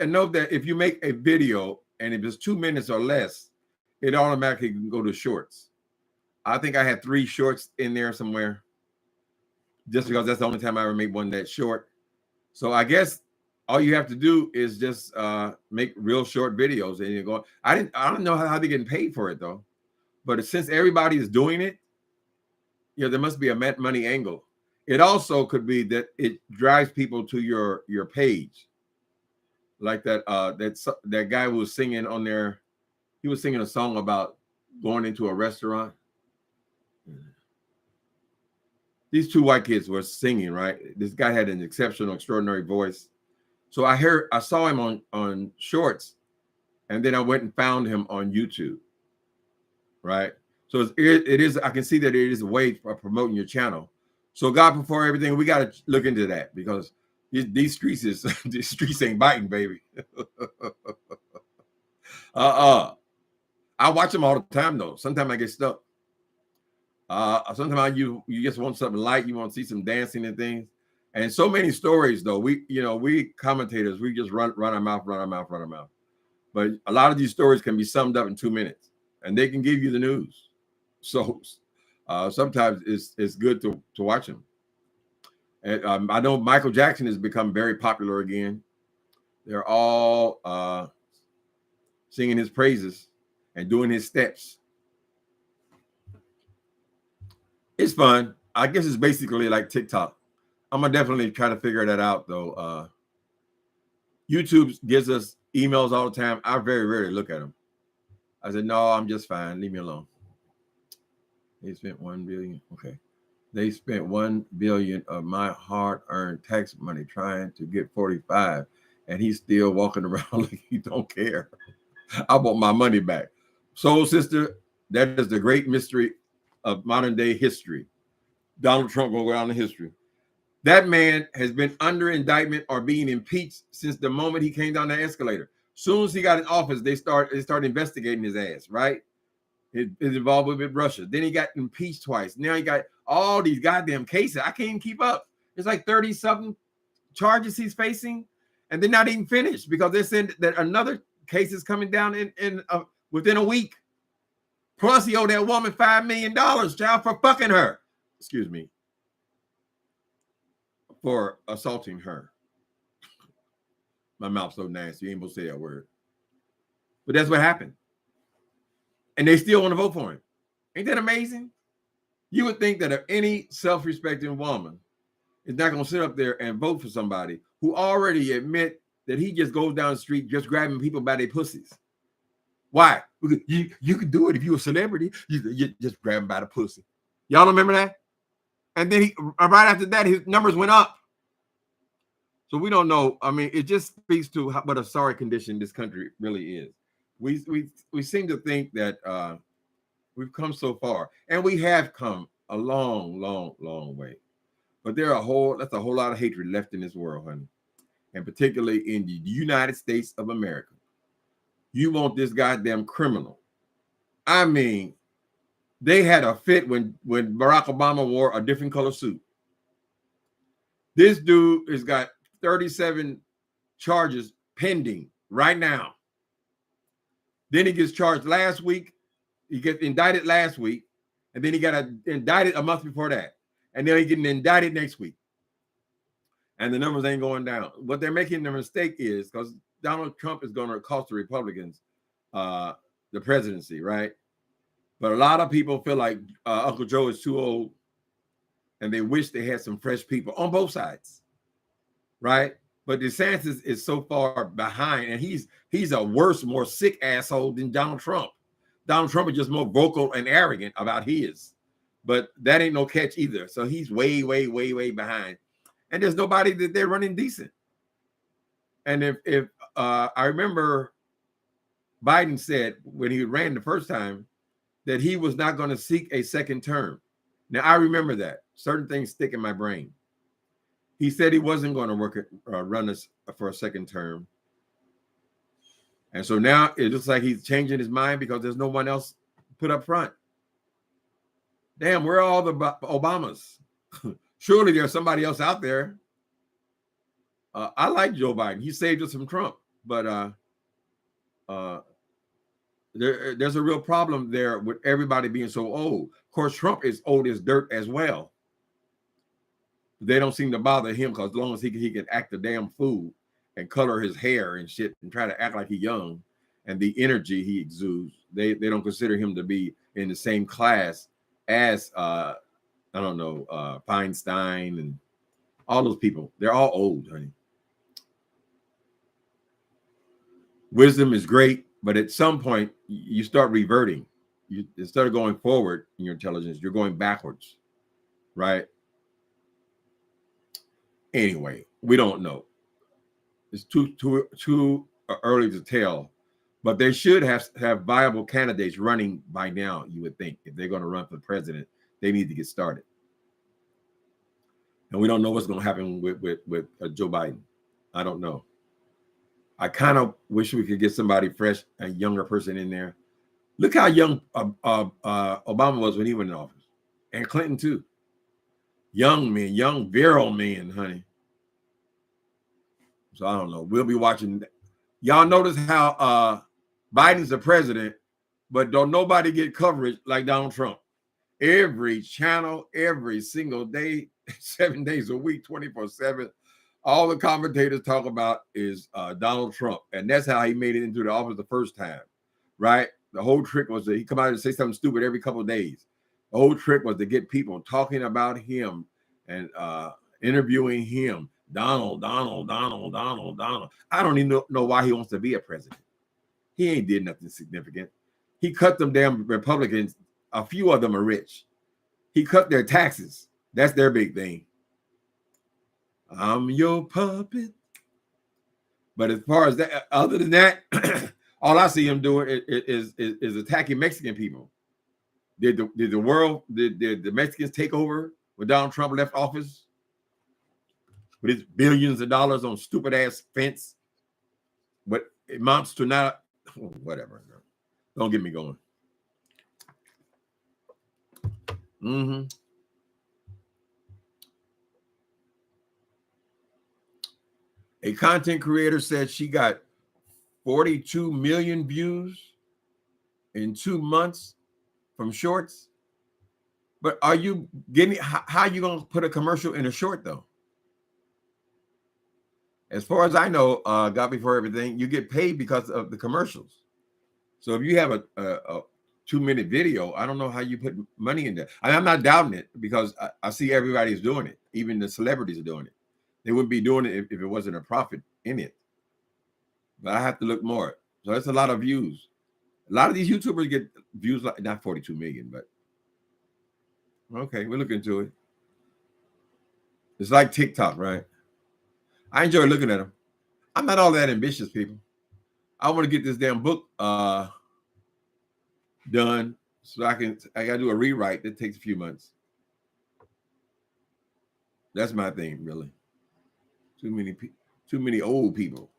know that if you make a video and if it's 2 minutes or less, it automatically can go to shorts. I think I had 3 shorts in there somewhere, just because that's the only time I ever made one that short. So I guess all you have to do is just make real short videos, and you go. I don't know how they're getting paid for it though, but since everybody is doing it, there must be a money angle. It also could be that it drives people to your page, like that guy who was singing on there. He was singing a song about going into a restaurant. These 2 white kids were singing, right? This guy had an exceptional, extraordinary voice. So I saw him on shorts, and then I went and found him on YouTube, right? So it is, I can see that it is a way of promoting your channel. So God before everything, we got to look into that, because these streets ain't biting, baby. I watch them all the time though. Sometimes I get stuck. Sometimes you just want something light. You want to see some dancing and things. And so many stories though. We commentators, we just run our mouth. But a lot of these stories can be summed up in 2 minutes, and they can give you the news. So sometimes it's good to watch them. And I know Michael Jackson has become very popular again. They're all singing his praises and doing his steps. It's fun. I guess it's basically like TikTok. I'm gonna definitely try to figure that out though. YouTube gives us emails all the time. I very rarely look at them. I said, no, I'm just fine. Leave me alone. They spent $1 billion. Okay. They spent $1 billion of my hard-earned tax money trying to get 45, and he's still walking around like he don't care. I want my money back. Soul sister, that is the great mystery of modern day history. Donald Trump will go down in history. That man has been under indictment or being impeached since the moment he came down the escalator. Soon as he got in office, they started investigating his ass, right? His involvement with Russia. Then he got impeached twice. Now he got all these goddamn cases. I can't even keep up. It's like 30-something charges he's facing, and they're not even finished, because they said that another case is coming down in within a week. Plus, he owed that woman $5 million, child, for fucking her. Excuse me. For assaulting her. My mouth's so nasty, you ain't supposed to say that word. But that's what happened. And they still want to vote for him. Ain't that amazing? You would think that if any self-respecting woman is not going to sit up there and vote for somebody who already admit that he just goes down the street just grabbing people by their pussies. Why? Because you could do it if you were a celebrity. You just grab them by the pussy. Y'all remember that? And then right after that, his numbers went up. So we don't know. I mean, it just speaks to what a sorry condition this country really is. We seem to think that we've come so far, and we have come a long, long, long way. But that's a whole lot of hatred left in this world, honey, and particularly in the United States of America. You want this goddamn criminal. I mean, they had a fit when Barack Obama wore a different color suit. This dude has got 37 charges pending right now. Then he gets charged last week. He gets indicted last week. and then he got indicted a month before that, and then he getting indicted next week, and the numbers ain't going down. What they're making the mistake is because Donald Trump is going to cost the Republicans the presidency, right? But a lot of people feel like Uncle Joe is too old, and they wish they had some fresh people on both sides, right? But DeSantis is so far behind, and he's a worse, more sick asshole than Donald Trump. Donald Trump is just more vocal and arrogant about his, but that ain't no catch either. So he's way, way, way, way behind, and there's nobody that they're running decent. And if I remember, Biden said when he ran the first time that he was not going to seek a second term. Now I remember that. Certain things stick in my brain. He said he wasn't going to run for a second term. And so now it looks like he's changing his mind because there's no one else put up front. Damn, where are all the Obamas? Surely there's somebody else out there. I like Joe Biden. He saved us from Trump. But there's a real problem there with everybody being so old. Of course, Trump is old as dirt as well. They don't seem to bother him because as long as he can act a damn fool and color his hair and shit and try to act like he's young, and the energy he exudes, they don't consider him to be in the same class as I don't know, Feinstein and all those people. They're all old, honey. Wisdom is great, but at some point you start reverting. Instead of going forward in your intelligence, you're going backwards, right? Anyway, we don't know. It's too early to tell, but they should have viable candidates running by now. You would think if they're going to run for president, they need to get started. And we don't know what's going to happen with Joe Biden. I don't know. I kind of wish we could get somebody fresh, a younger person in there. Look how young Obama was when he went in office, and Clinton too. Young men, young virile men, honey. So I don't know. We'll be watching. Y'all notice how Biden's the president, but don't nobody get coverage like Donald Trump. Every channel, every single day, 7 days a week, 24/7. All the commentators talk about is Donald Trump, and that's how he made it into the office the first time, right? The whole trick was that he come out and say something stupid every couple of days. The whole trick was to get people talking about him and interviewing him. Donald. I don't even know why he wants to be a president. He ain't did nothing significant. He cut them damn Republicans. A few of them are rich. He cut their taxes. That's their big thing. I'm your puppet. But as far as that, other than that, all I see him doing is attacking Mexican people. Did the Mexicans take over when Donald Trump left office? With his billions of dollars on stupid ass fence, but it amounts to not whatever. Don't get me going. A content creator said she got 42 million views in 2 months from shorts. But are you getting? How are you going to put a commercial in a short though? As far as I know, God Before Everything, you get paid because of the commercials. So if you have a 2-minute video, I don't know how you put money in there. I'm not doubting it because I see everybody's doing it. Even the celebrities are doing it. They wouldn't be doing it if it wasn't a profit in it. But I have to look more. So that's a lot of views. A lot of these YouTubers get views like not 42 million, but okay, we'll look into it. It's like TikTok, right? I enjoy looking at them. I'm not all that ambitious, people. I want to get this damn book done so I gotta do a rewrite that takes a few months. That's my thing, really. Too many old people.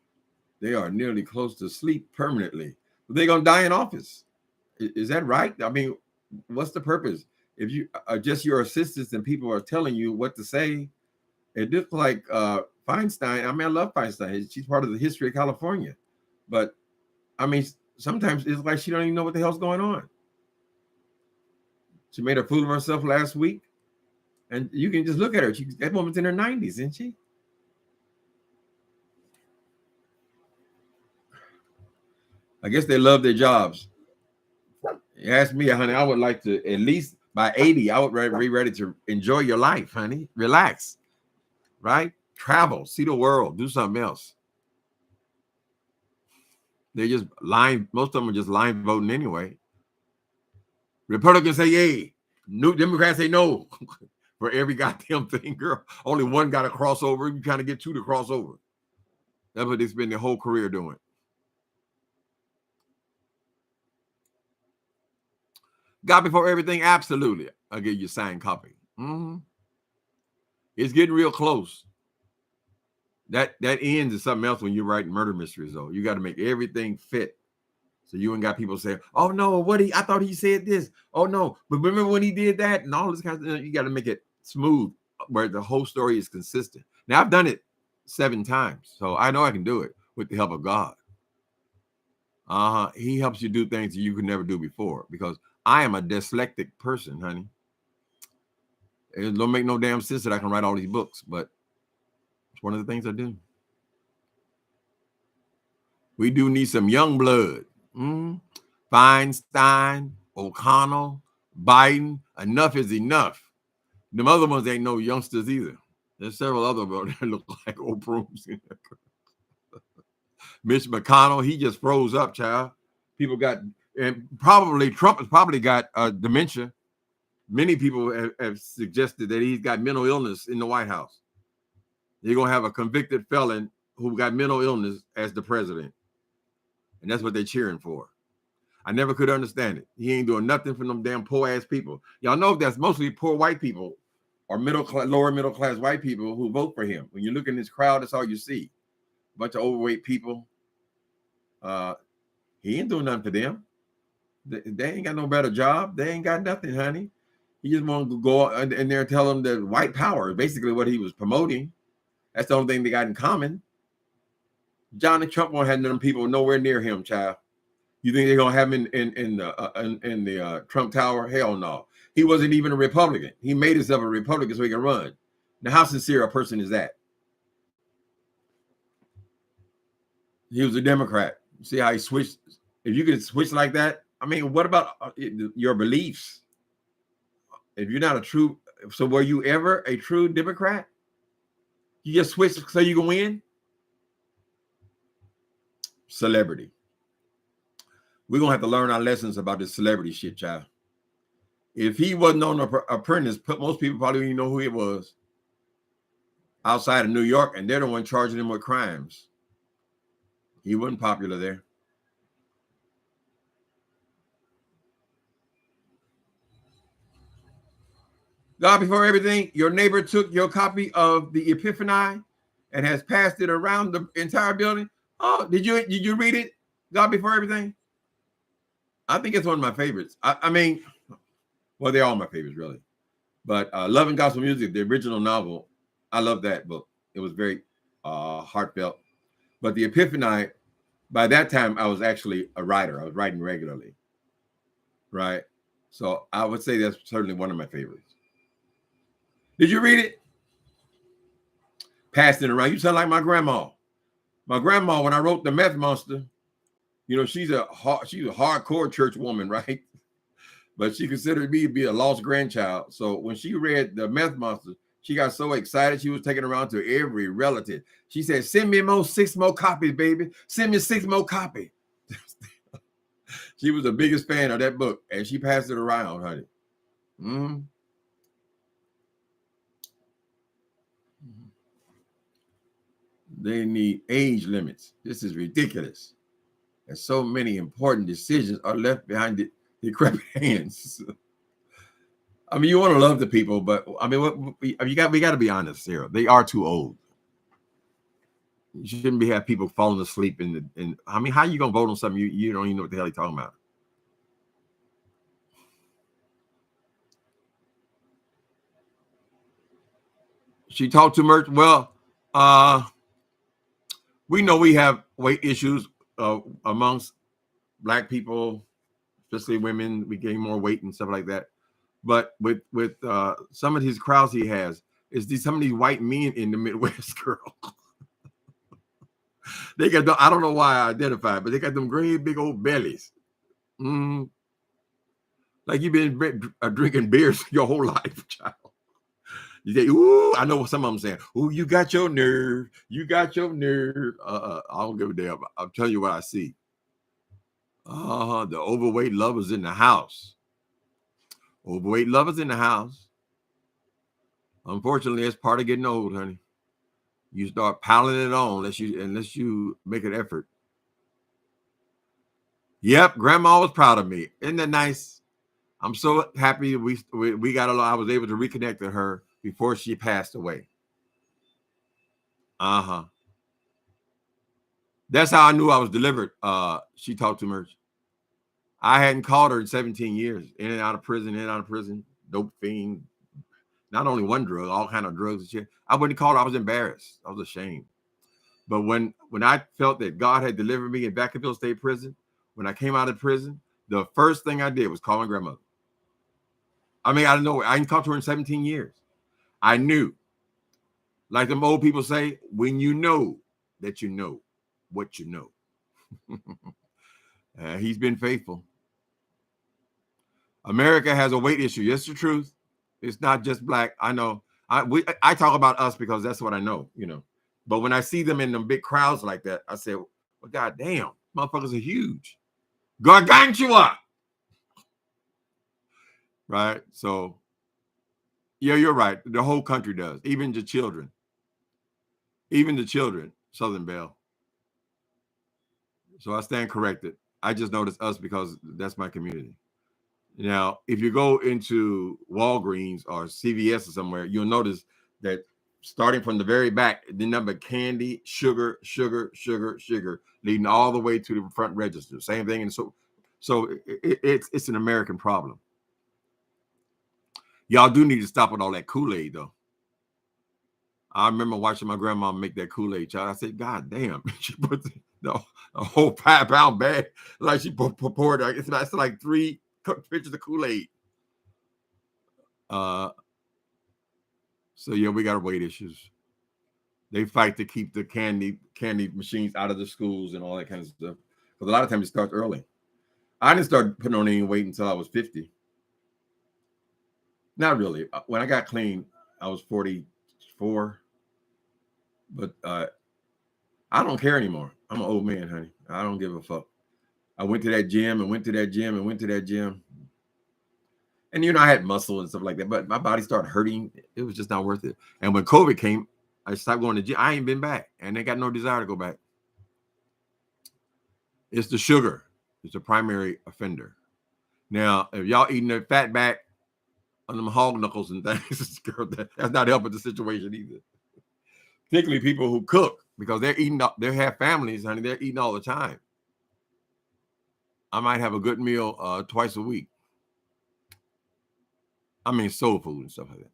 They are nearly close to sleep permanently. They're gonna die in office. Is that right? I mean, what's the purpose? If you are just your assistants and people are telling you what to say, it looks like Feinstein. I mean, I love Feinstein. She's part of the history of California, but I mean, sometimes it's like she don't even know what the hell's going on. She made a fool of herself last week. And you can just look at her. That woman's in her 90s, isn't she? I guess they love their jobs. You ask me, honey, I would like to, at least by 80, I would be ready to enjoy your life, honey. Relax, right? Travel, see the world, do something else. They're just lying. Most of them are just line voting anyway. Republicans say yay. New Democrats say no. For every goddamn thing, girl. Only one got a crossover. You kind of get two to cross over. That's what they spend their whole career doing. God before everything? Absolutely. I'll give you a signed copy. It's getting real close. That ends is something else when you're writing murder mysteries, though. You got to make everything fit. So you ain't got people saying, oh no, I thought he said this. Oh no, but remember when he did that and all this kind of stuff. You got to make it smooth where the whole story is consistent. Now I've done it 7 times, so I know I can do it with the help of God. He helps you do things that you could never do before, because I am a dyslexic person, honey. It don't make no damn sense that I can write all these books, but it's one of the things I do. We do need some young blood. Feinstein, O'Connell, Biden. Enough is enough. Them other ones ain't no youngsters either. There's several other ones that look like old brooms. Mitch McConnell, he just froze up, child. People got, and probably Trump has probably got dementia. Many people have suggested that he's got mental illness in the White House. You're going to have a convicted felon who got mental illness as the president. And that's what they're cheering for. I never could understand it. He ain't doing nothing for them damn poor ass people. Y'all know that's mostly poor white people or lower middle class white people who vote for him. When you look in this crowd, that's all you see. A bunch of overweight people. He ain't doing nothing for them. They ain't got no better job. They ain't got nothing, honey. He just want to go in there and tell them that white power is basically what he was promoting. That's the only thing they got in common. Johnny Trump won't have them people nowhere near him, child. You think they're gonna have him in the Trump Tower? Hell no. He wasn't even a Republican. He made himself a Republican so he can run. Now, how sincere a person is that? He was a Democrat. See how he switched? If you could switch like that, I mean, what about your beliefs? If you're not a true, so were you ever a true Democrat? You just switched so you can win? Celebrity. We're going to have to learn our lessons about this celebrity shit, child. If he wasn't on Apprentice, most people probably didn't know who he was outside of New York, and they're the one charging him with crimes. He wasn't popular there. God before everything, your neighbor took your copy of the Epiphany and has passed it around the entire building. Oh, did you read it? God before everything? I think it's one of my favorites. I mean, well, they're all my favorites, really. But Love and Gospel Music, the original novel, I love that book. It was very heartfelt. But the Epiphany, by that time, I was actually a writer. I was writing regularly, right? So I would say that's certainly one of my favorites. Did you read it? Passed it around. You sound like my grandma. My grandma, when I wrote The Meth Monster, you know, she's a hardcore church woman, right? But she considered me to be a lost grandchild. So when she read The Meth Monster, she got so excited she was taking around to every relative. She said, "Send me 6 more copies, baby. Send me 6 more copies." She was the biggest fan of that book, and she passed it around, honey. They need age limits. This is ridiculous. And so many important decisions are left behind the decrepit hands. I mean, you want to love the people, but I mean, we got to be honest here. They are too old. You shouldn't have people falling asleep in I mean, how you gonna vote on something you don't even know what the hell you're talking about? She talked too much. Well, we know we have weight issues amongst Black people, especially women. We gain more weight and stuff like that. But with some of these crowds he has, it's some of these white men in the Midwest, girl. They got I don't know why I identify, but they got them great big old bellies. Like you've been drinking beers your whole life, child. You say, ooh, I know what some of them saying. Ooh, you got your nerve. You got your nerve. I don't give a damn. I'll tell you what I see. The overweight lovers in the house. Overweight lovers in the house. Unfortunately, it's part of getting old, honey. You start piling it on unless you make an effort. Yep, grandma was proud of me. Isn't that nice? I'm so happy we got along. I was able to reconnect with her before she passed away. That's how I knew I was delivered. She talked too much. I hadn't called her in 17 years. In and out of prison, dope fiend. Not only one drug, all kind of drugs and shit. I wouldn't call her. I was embarrassed. I was ashamed. But when I felt that God had delivered me in Vacaville State Prison, when I came out of prison, the first thing I did was call my grandmother. I mean, I don't know. I didn't talk to her in 17 years. I knew. Like them old people say, when you know that you know what you know. He's been faithful. America has a weight issue. Yes, the truth. It's not just black. I know. I talk about us because that's what I know, you know. But when I see them in them big crowds like that, I say, well, God damn, motherfuckers are huge. Gargantua. Right? So, yeah, you're right. The whole country does. Even the children. Southern Belle. So I stand corrected. I just noticed us because that's my community. Now, if you go into Walgreens or CVS or somewhere, you'll notice that starting from the very back, the number candy, sugar, leading all the way to the front register. Same thing. And so it's an American problem. Y'all do need to stop with all that Kool-Aid, though. I remember watching my grandma make that Kool-Aid, child. I said, God damn. She put the whole 5-pound bag, like she poured it. It's like 3 pictures of Kool-Aid. So yeah, we got weight issues. They fight to keep the candy machines out of the schools and all that kind of stuff. Because a lot of times it starts early. I didn't start putting on any weight until I was 50. Not really. When I got clean, I was 44. But I don't care anymore. I'm an old man, honey. I don't give a fuck. I went to that gym and went to that gym and went to that gym. And, you know, I had muscle and stuff like that, but my body started hurting. It was just not worth it. And when COVID came, I stopped going to the gym. I ain't been back, and they got no desire to go back. It's the sugar. It's the primary offender. Now, if y'all eating their fat back on them hog knuckles and things, that's not helping the situation either. Particularly people who cook, because they're eating, they have families, honey. They're eating all the time. I might have a good meal twice a week. I mean, soul food and stuff like that.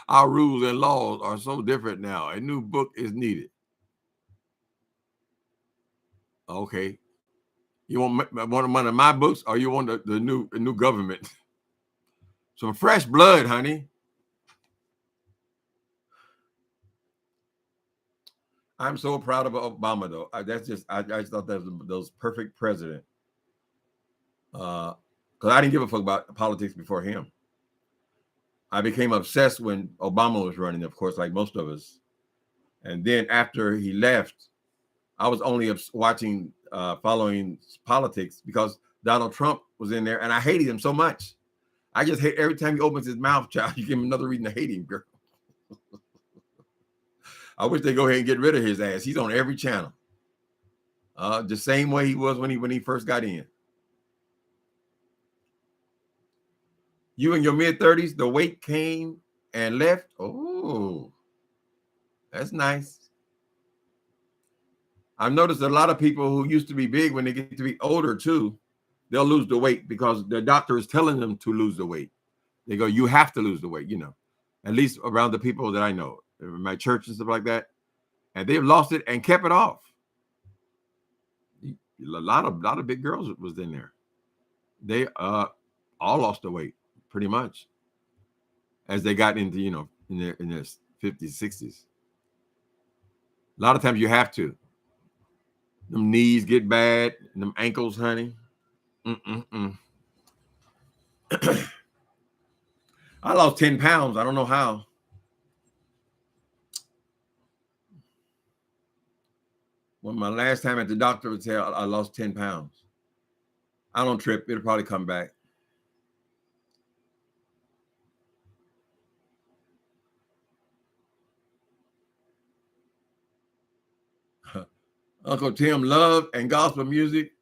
Our rules and laws are so different now. A new book is needed. Okay. You want one of my books, or you want the new government? Some fresh blood, honey. I'm so proud of Obama, though. I just thought that was perfect president. Because I didn't give a fuck about politics before him. I became obsessed when Obama was running, of course, like most of us. And then after he left, I was only watching, following politics because Donald Trump was in there, and I hated him so much. I just hate every time he opens his mouth, child. You give him another reason to hate him, girl. I wish they go ahead and get rid of his ass. He's on every channel. The same way he was when he first got in. You in your mid-30s, the weight came and left. Oh, that's nice. I've noticed a lot of people who used to be big, when they get to be older too, they'll lose the weight because their doctor is telling them to lose the weight. They go, you have to lose the weight, you know, at least around the people that I know, in my church and stuff like that. and they've lost it and kept it off. A lot of big girls was in there. They all lost the weight pretty much as they got into, you know, in their 50s, 60s. A lot of times you have to. Them knees get bad, them ankles, honey. I lost 10 pounds. I don't know how. When my last time at the doctor would say I lost 10 pounds. I don't trip. It'll probably come back. Uncle Tim, love and gospel music.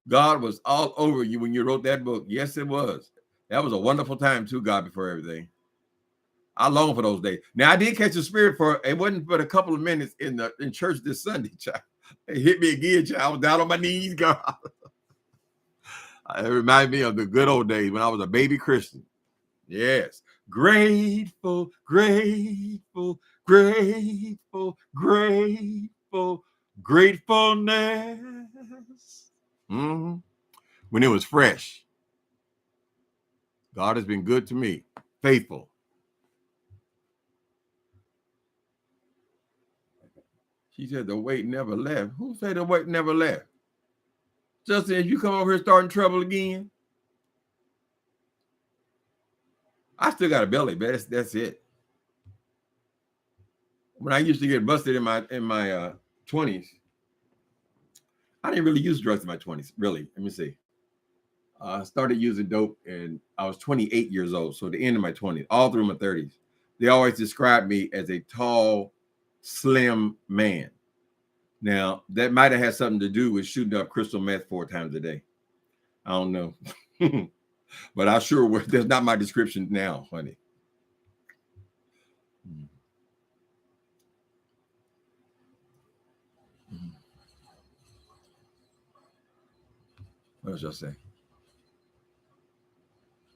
God was all over you when you wrote that book. Yes, it was. That was a wonderful time too, God before everything. I long for those days. Now I did catch the spirit for it wasn't but a couple of minutes in church this Sunday, child. It hit me again, child. I was down on my knees, God. It reminded me of the good old days when I was a baby Christian. Yes. Grateful, grateful, grateful, grateful, gratefulness. When it was fresh. God has been good to me. Faithful. She said the weight never left. Who said the weight never left? Justin, if you come over here starting trouble again, I still got a belly, but that's it. When I used to get busted in my 20s, I didn't really use drugs in my 20s. Really, let me see. I started using dope and I was 28 years old. So the end of my 20s, all through my 30s, they always described me as a tall, slim man. Now, that might have had something to do with shooting up crystal meth 4 times a day. I don't know. But I sure was. That's not my description now, honey. What was I say?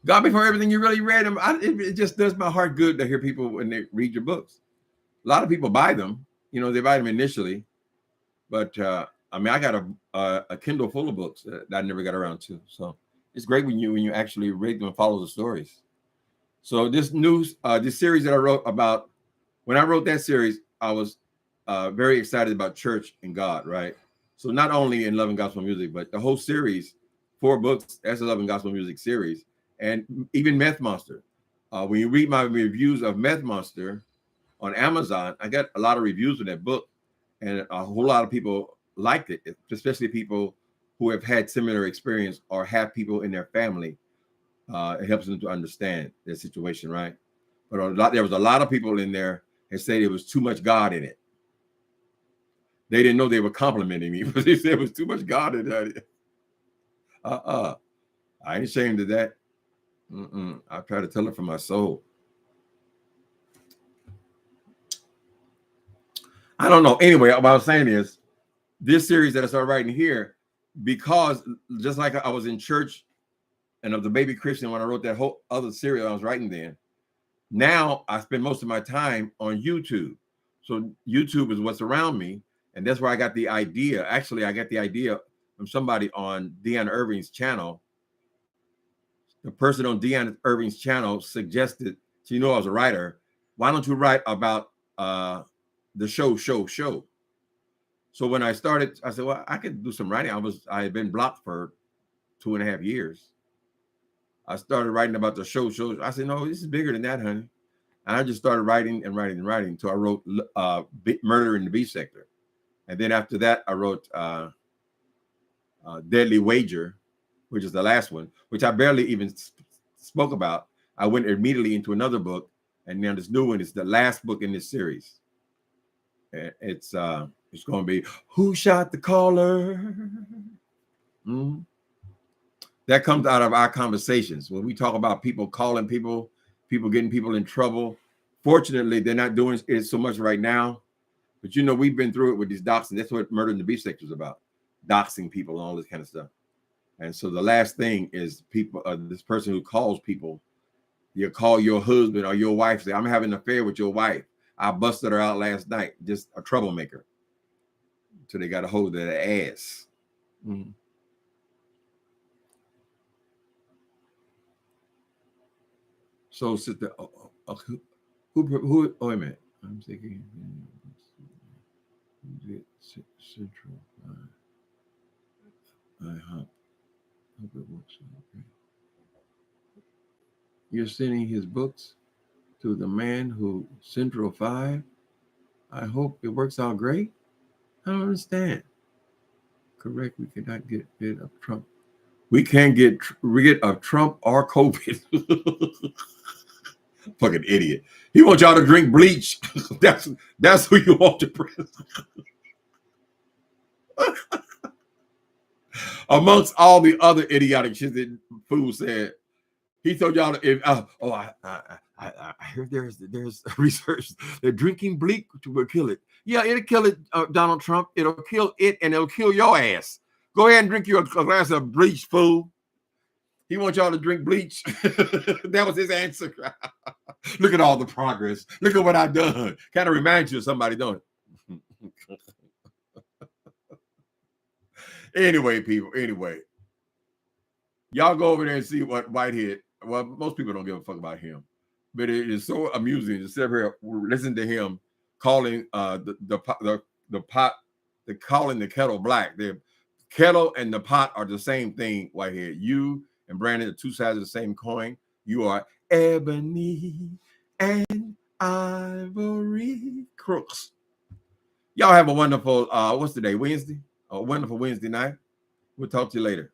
God before everything, you really read them. It just does my heart good to hear people when they read your books. A lot of people buy them. You know, they buy them initially. But I mean, I got a Kindle full of books that I never got around to. So it's great when you actually read them and follow the stories. So this series that I wrote about, when I wrote that series, I was very excited about church and God, right? So not only in Love and Gospel Music, but the whole series, 4 books, that's a Love and Gospel Music series, and even Meth Monster. When you read my reviews of Meth Monster on Amazon, I got a lot of reviews of that book, and a whole lot of people liked it, especially people who have had similar experience or have people in their family. It helps them to understand their situation, right? But there was a lot of people in there that said there was too much God in it. They didn't know they were complimenting me, but they said there was too much God in it. I ain't ashamed of that. I try to tell it from my soul. I don't know. Anyway, what I was saying is, this series that I started writing here, because just like I was in church and of the baby Christian when I wrote that whole other series I was writing then, now I spend most of my time on YouTube. So YouTube is what's around me. And that's where I got the idea. Actually, I got the idea from somebody on Deanna Irving's channel. The person on Deanna Irving's channel suggested, so you know I was a writer, why don't you write about the show? So when I started, I said, well, I could do some writing. I had been blocked for 2.5 years. I started writing about the show. I said, no, this is bigger than that, honey. And I just started writing until I wrote Murder in the B Sector. And then after that, I wrote Deadly Wager, which is the last one, which I barely even spoke about. I went immediately into another book. And now this new one is the last book in this series. It's going to be Who Shot the Caller? That comes out of our conversations when we talk about people calling people getting people in trouble. Fortunately, they're not doing it so much right now. But, you know, we've been through it with these doxing. That's what Murder in the B Sector is about, doxing people and all this kind of stuff. And so the last thing is people, this person who calls people, you call your husband or your wife, say, I'm having an affair with your wife. I busted her out last night, just a troublemaker. So they got a hold of their ass. Mm-hmm. So sit there. Who? Oh, wait a minute. I'm thinking. Central. I hope it works. Okay. You're sending his books to the man who Central 5. I hope it works out great. I don't understand. Correct. We cannot get rid of Trump. We can't get rid of Trump or COVID. Fucking idiot. He wants y'all to drink bleach. that's who you want to prison. Amongst all the other idiotic shit that fool said, he told y'all if I heard there's research that drinking bleach will kill it. Yeah, it'll kill it, Donald Trump. It'll kill it, and it'll kill your ass. Go ahead and drink your glass of bleach, fool. He wants y'all to drink bleach. That was his answer. Look at all the progress. Look at what I've done. Kind of reminds you of somebody, don't it? Anyway, people. Anyway, y'all go over there and see what Whitehead. Well, most people don't give a fuck about him, but it is so amusing to sit here listen to him calling the pot, calling the kettle black. The kettle and the pot are the same thing. Whitehead, you and Brandon are two sides of the same coin. You are ebony and ivory crooks. Y'all have a wonderful what's today? Wednesday? A wonderful Wednesday night. We'll talk to you later.